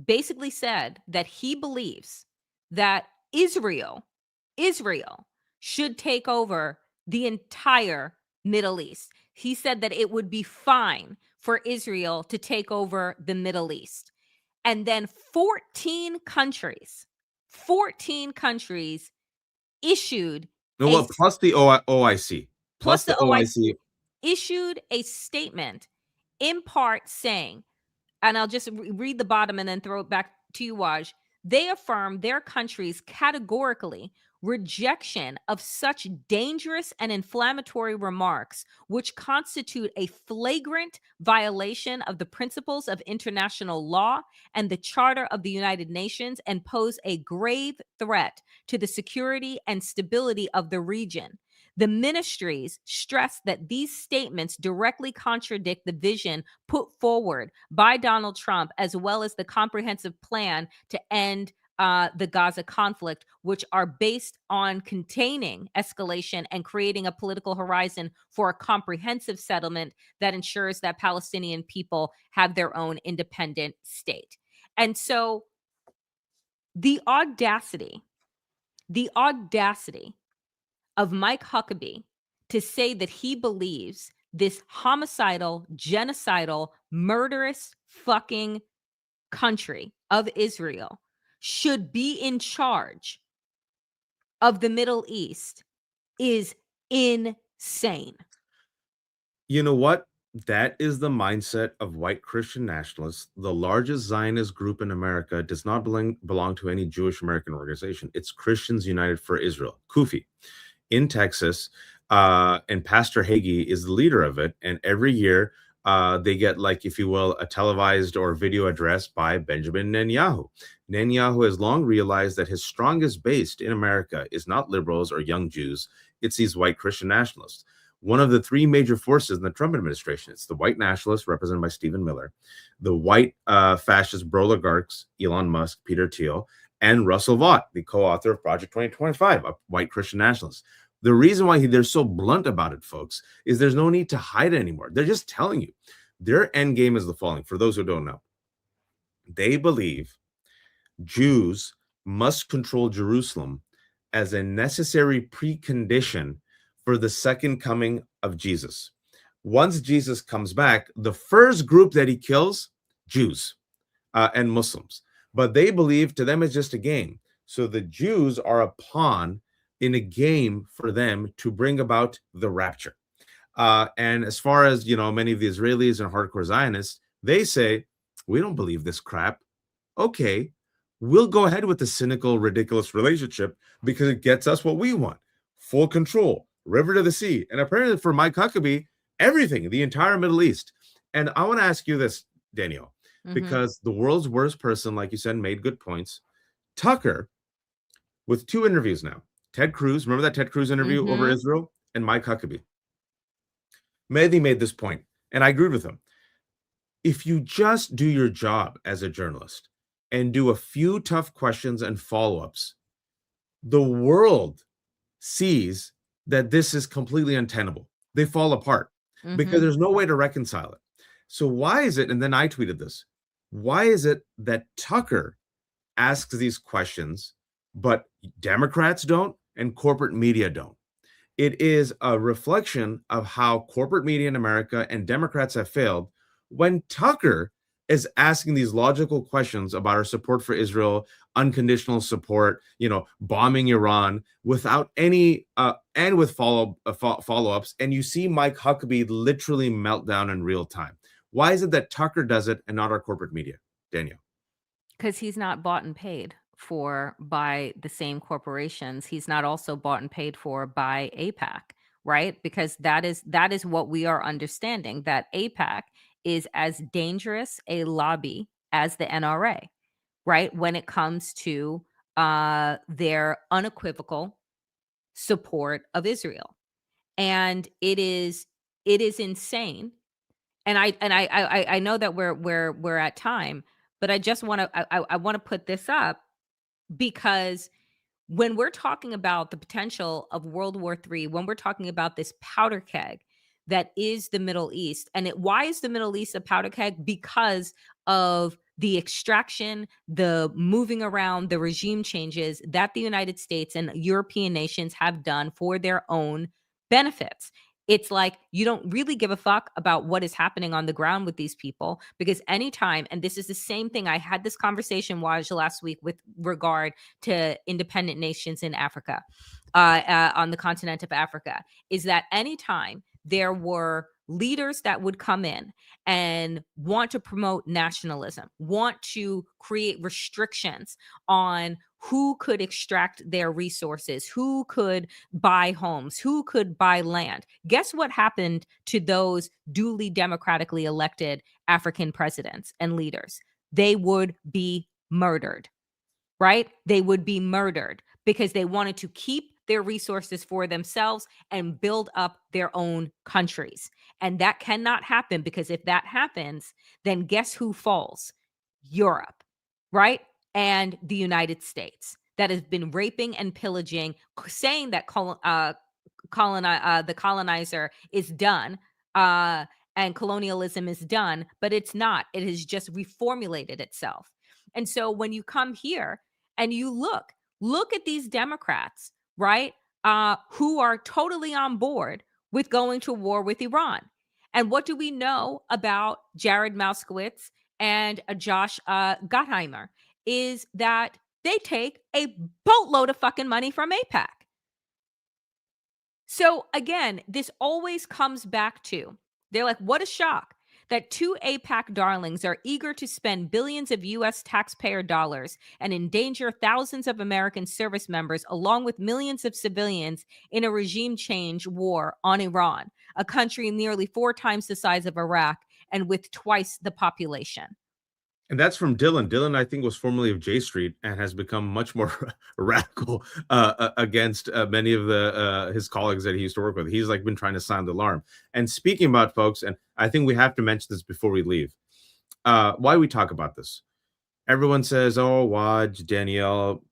basically said that he believes that Israel should take over the entire Middle East. He said that it would be fine for Israel to take over the Middle East. And then 14 countries issued plus the OIC. Plus the OIC issued a statement in part saying, and I'll just read the bottom and then throw it back to you, Waj. They affirm their country's categorically rejection of such dangerous and inflammatory remarks, which constitute a flagrant violation of the principles of international law and the Charter of the United Nations, and pose a grave threat to the security and stability of the region. The ministries stress that these statements directly contradict the vision put forward by Donald Trump, as well as the comprehensive plan to end the Gaza conflict, which are based on containing escalation and creating a political horizon for a comprehensive settlement that ensures that Palestinian people have their own independent state. And so the audacity of Mike Huckabee to say that he believes this homicidal, genocidal, murderous fucking country of Israel should be in charge of the Middle East is insane. You know what? That is the mindset of white Christian nationalists. The largest Zionist group in America does not belong to any Jewish American organization. It's Christians United for Israel, CUFI, in Texas. And Pastor Hagee is the leader of it. And every year they get, like, if you will, a televised or video address by Benjamin Netanyahu. Netanyahu has long realized that his strongest base in America is not liberals or young Jews. It's these white Christian nationalists. One of the three major forces in the Trump administration, it's the white nationalists represented by Stephen Miller, the white fascist bro-oligarchs, Elon Musk, Peter Thiel, and Russell Vought, the co-author of Project 2025, a white Christian nationalist. The reason why they're so blunt about it, folks, is there's no need to hide it anymore. They're just telling you. Their end game is the following, for those who don't know. They believe Jews must control Jerusalem as a necessary precondition for the second coming of Jesus. Once Jesus comes back, the first group that he kills, Jews and Muslims. But they believe to them it's just a game. So the Jews are a pawn in a game for them to bring about the rapture. And as far as, many of the Israelis and hardcore Zionists, they say, we don't believe this crap. Okay, we'll go ahead with the cynical, ridiculous relationship because it gets us what we want. Full control, river to the sea. And apparently for Mike Huckabee, everything, the entire Middle East. And I want to ask you this, Danielle, because the world's worst person, like you said, made good points. Tucker, with two interviews now, Ted Cruz, remember that Ted Cruz interview over Israel, and Mike Huckabee. Mehdi made this point, and I agreed with him. If you just do your job as a journalist and do a few tough questions and follow-ups, the world sees that this is completely untenable. They fall apart because there's no way to reconcile it. So why is it, and then I tweeted this, why is it that Tucker asks these questions, but Democrats don't and corporate media don't? It is a reflection of how corporate media in America and Democrats have failed when Tucker is asking these logical questions about our support for Israel, unconditional support, bombing Iran without any, and with follow-ups. And you see Mike Huckabee literally melt down in real time. Why is it that Tucker does it and not our corporate media? Danielle. Because he's not bought and paid for by the same corporations. He's not also bought and paid for by AIPAC, right? Because that is what we are understanding, that AIPAC is as dangerous a lobby as the NRA, right? When it comes to their unequivocal support of Israel. And it is insane. And I know that we're at time, but I just want to I want to put this up because when we're talking about the potential of World War III, when we're talking about this powder keg that is the Middle East, and why is the Middle East a powder keg? Because of the extraction, the moving around, the regime changes that the United States and European nations have done for their own benefits. It's like you don't really give a fuck about what is happening on the ground with these people because anytime, and this is the same thing, I had this conversation last week with regard to independent nations in Africa, on the continent of Africa, is that anytime there were leaders that would come in and want to promote nationalism, want to create restrictions on who could extract their resources, who could buy homes, who could buy land. Guess what happened to those duly democratically elected African presidents and leaders? They would be murdered, right? They would be murdered because they wanted to keep their resources for themselves and build up their own countries. And that cannot happen because if that happens, then guess who falls? Europe, right? And the United States that has been raping and pillaging, saying that the colonizer is done and colonialism is done, but it's not. It has just reformulated itself. And so when you come here and you look at these Democrats, right, who are totally on board with going to war with Iran. And what do we know about Jared Moskowitz and Josh Gottheimer is that they take a boatload of fucking money from AIPAC. So again, this always comes back to, they're like, what a shock that two AIPAC darlings are eager to spend billions of U.S. taxpayer dollars and endanger thousands of American service members along with millions of civilians in a regime change war on Iran, a country nearly 4 times the size of Iraq and with twice the population. And that's from Dylan. Dylan, I think, was formerly of J Street and has become much more radical against many of his colleagues that he used to work with. He's like been trying to sound the alarm. And speaking about folks, and I think we have to mention this before we leave, why we talk about this. Everyone says, oh, Waj, Danielle,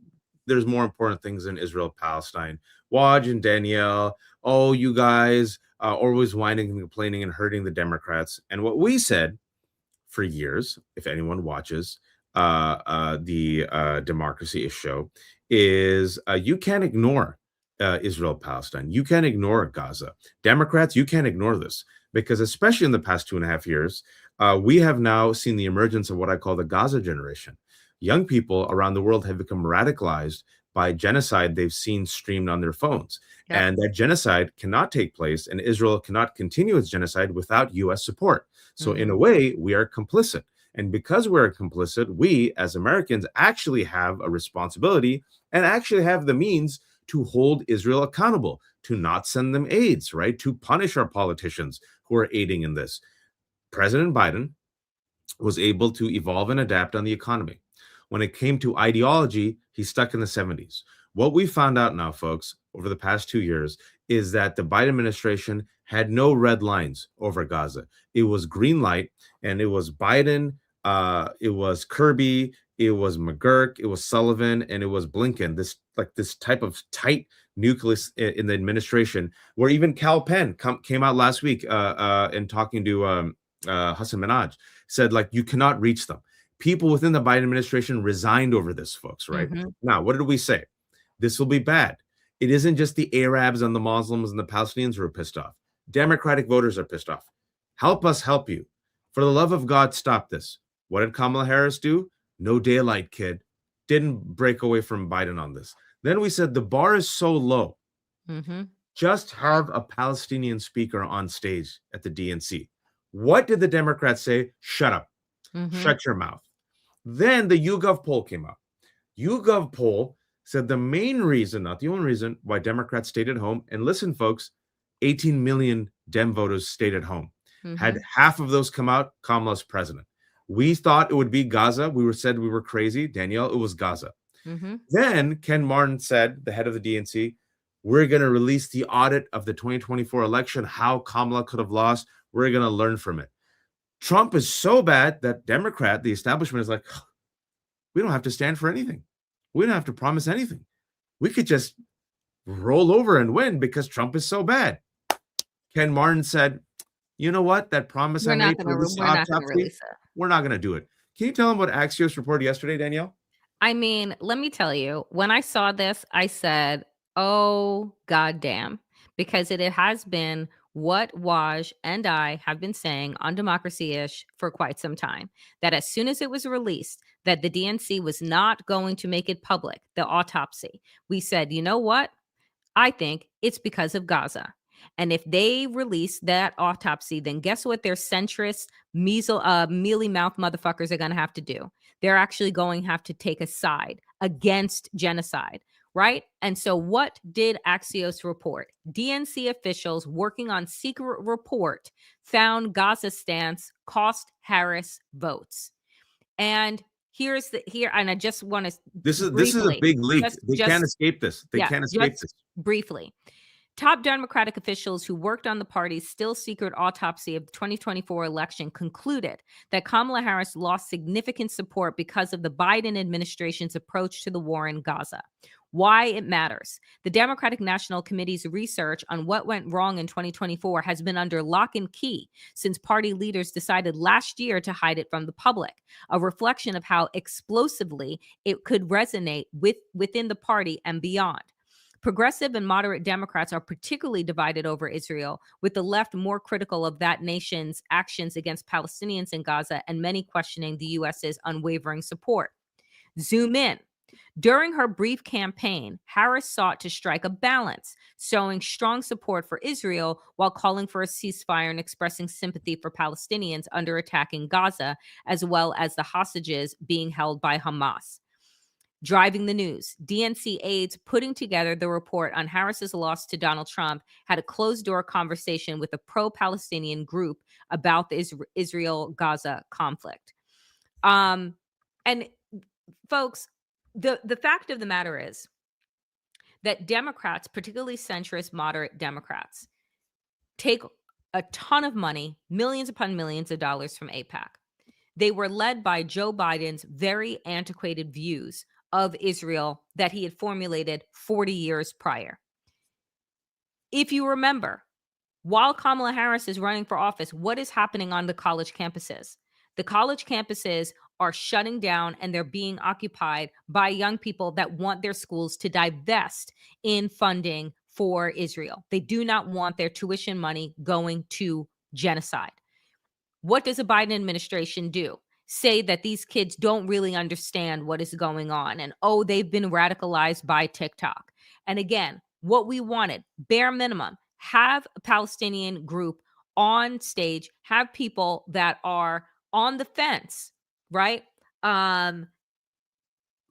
there's more important things than Israel, Palestine. Waj and Danielle, oh, you guys always whining and complaining and hurting the Democrats. And what we said for years, if anyone watches the Democracy-ish show, is you can't ignore Israel, Palestine. You can't ignore Gaza. Democrats, you can't ignore this because especially in the past 2.5 years, we have now seen the emergence of what I call the Gaza generation. Young people around the world have become radicalized by genocide they've seen streamed on their phones. Yep. And that genocide cannot take place, and Israel cannot continue its genocide without U.S. support. So in a way, we are complicit. And because we're complicit, we as Americans actually have a responsibility and actually have the means to hold Israel accountable, to not send them aids, right? To punish our politicians who are aiding in this. President Biden was able to evolve and adapt on the economy. When it came to ideology, he's stuck in the 70s. What we found out now, folks, over the past 2 years, is that the Biden administration had no red lines over Gaza. It was green light, and it was Biden, it was Kirby, it was McGurk, it was Sullivan, and it was Blinken. This type of tight nucleus in the administration, where even Cal Penn came out last week and talking to Hassan Minhaj, said like you cannot reach them. People within the Biden administration resigned over this, folks, right? Mm-hmm. Now, what did we say? This will be bad. It isn't just the Arabs and the Muslims and the Palestinians who are pissed off. Democratic voters are pissed off. Help us help you. For the love of God, stop this. What did Kamala Harris do? No daylight, kid. Didn't break away from Biden on this. Then we said the bar is so low. Mm-hmm. Just have a Palestinian speaker on stage at the DNC. What did the Democrats say? Shut up. Mm-hmm. Shut your mouth. Then the YouGov poll came out. YouGov poll said the main reason, not the only reason, why Democrats stayed at home, and listen, folks, 18 million Dem voters stayed at home. Mm-hmm. Had half of those come out, Kamala's president. We thought it would be Gaza. Said we were crazy. Danielle, it was Gaza. Mm-hmm. Then Ken Martin said, the head of the DNC, we're going to release the audit of the 2024 election, how Kamala could have lost. We're going to learn from it. Trump is so bad that the establishment is like, we don't have to stand for anything. We don't have to promise anything. We could just roll over and win because Trump is so bad. Ken Martin said, you know what? That promise I made to release the autopsy, we're not going to do it. Can you tell him what Axios reported yesterday, Danielle? I mean, let me tell you, when I saw this, I said, oh, goddamn, because it has been what Waj and I have been saying on Democracy-ish for quite some time, that as soon as it was released that the DNC was not going to make it public, the autopsy, we said, you know what? I think it's because of Gaza. And if they release that autopsy, then guess what their centrist, mealy-mouthed motherfuckers are going to have to do? They're actually going to have to take a side against genocide, right? And so what did Axios report? DNC officials working on secret report found Gaza stance cost Harris votes. And and I just want to this is a big leak. They can't escape this. They can't escape this. Briefly. Top Democratic officials who worked on the party's still secret autopsy of the 2024 election concluded that Kamala Harris lost significant support because of the Biden administration's approach to the war in Gaza. Why it matters. The Democratic National Committee's research on what went wrong in 2024 has been under lock and key since party leaders decided last year to hide it from the public, a reflection of how explosively it could resonate within the party and beyond. Progressive and moderate Democrats are particularly divided over Israel, with the left more critical of that nation's actions against Palestinians in Gaza and many questioning the U.S.'s unwavering support. Zoom in. During her brief campaign, Harris sought to strike a balance, showing strong support for Israel while calling for a ceasefire and expressing sympathy for Palestinians under attack in Gaza, as well as the hostages being held by Hamas. Driving the news, DNC aides putting together the report on Harris's loss to Donald Trump had a closed-door conversation with a pro-Palestinian group about the Israel-Gaza conflict. And folks, the fact of the matter is that Democrats, particularly centrist, moderate Democrats, take a ton of money, millions upon millions of dollars from AIPAC. They were led by Joe Biden's very antiquated views of Israel that he had formulated 40 years prior. If you remember, while Kamala Harris is running for office, what is happening on the college campuses? The college campuses are shutting down and they're being occupied by young people that want their schools to divest in funding for Israel. They do not want their tuition money going to genocide. What does the Biden administration do? Say that these kids don't really understand what is going on and, oh, they've been radicalized by TikTok. And again, what we wanted, bare minimum, have a Palestinian group on stage, have people that are on the fence, right? Come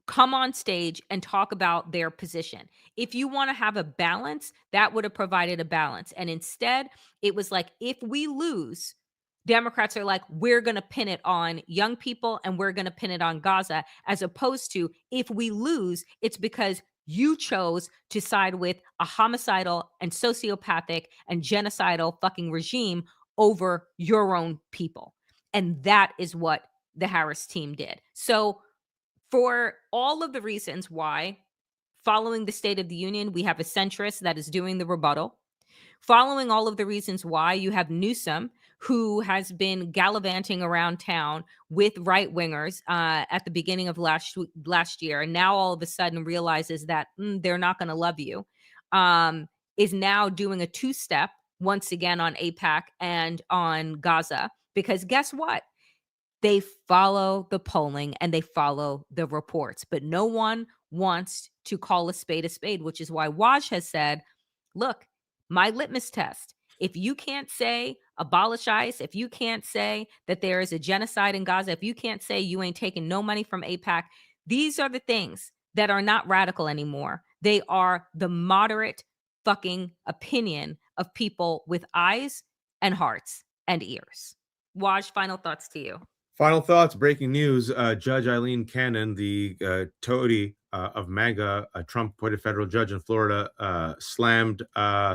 on stage and talk about their position. If you want to have a balance, that would have provided a balance. And instead, it was like, if we lose, Democrats are like, we're going to pin it on young people and we're going to pin it on Gaza, as opposed to, if we lose, it's because you chose to side with a homicidal and sociopathic and genocidal fucking regime over your own people. And that is what the Harris team did. So for all of the reasons why, following the State of the Union, we have a centrist that is doing the rebuttal. Following all of the reasons why, you have Newsom, who has been gallivanting around town with right-wingers at the beginning of last year, and now all of a sudden realizes that they're not going to love you, is now doing a two-step once again on AIPAC and on Gaza, because guess what? They follow the polling and they follow the reports, but no one wants to call a spade, which is why Waj has said, look, my litmus test, if you can't say abolish ICE, if you can't say that there is a genocide in Gaza, if you can't say you ain't taking no money from AIPAC, these are the things that are not radical anymore. They are the moderate fucking opinion of people with eyes and hearts and ears. Waj, final thoughts to you. Final thoughts, breaking news. Judge Eileen Cannon, the toady of MAGA, a Trump-appointed federal judge in Florida, slammed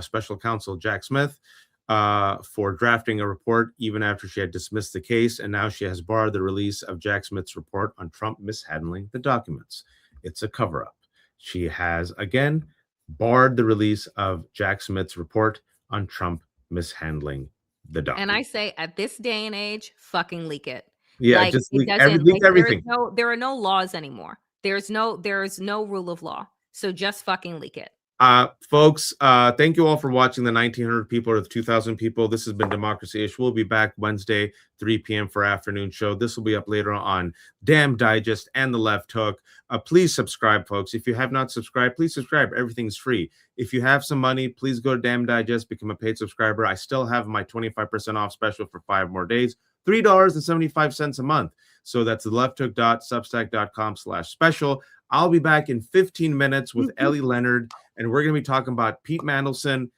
special counsel Jack Smith for drafting a report even after she had dismissed the case. And now she has barred the release of Jack Smith's report on Trump mishandling the documents. It's a cover-up. She has, again, barred the release of Jack Smith's report on Trump mishandling the documents. And I say, at this day and age, fucking leak it. Yeah, like, just it leak, doesn't leak everything. there are no laws anymore. There's no rule of law. So just fucking leak it. Folks, thank you all for watching the 1,900 people or the 2,000 people. This has been Democracy-ish. We'll be back Wednesday, 3 p.m. for afternoon show. This will be up later on Damn Digest and The Left Hook. Please subscribe, folks. If you have not subscribed, please subscribe. Everything's free. If you have some money, please go to Damn Digest, become a paid subscriber. I still have my 25% off special for 5 more days, $3.75 a month. So that's thelefthook.substack.com/special. I'll be back in 15 minutes with Ellie Leonard, and we're going to be talking about Pete Mandelson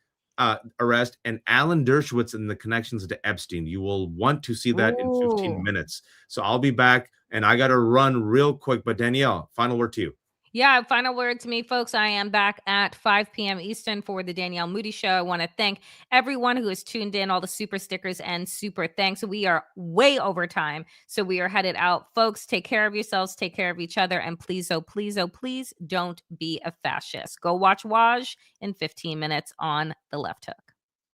arrest and Alan Dershowitz and the connections to Epstein. You will want to see that in 15 minutes. So I'll be back, and I got to run real quick. But Danielle, final word to you. Yeah, final word to me, folks. I am back at 5 p.m. Eastern for the Danielle Moody Show. I want to thank everyone who has tuned in, all the super stickers and super thanks. We are way over time, so we are headed out. Folks, take care of yourselves, take care of each other, and please, oh, please, oh, please don't be a fascist. Go watch Waj in 15 minutes on The Left Hook.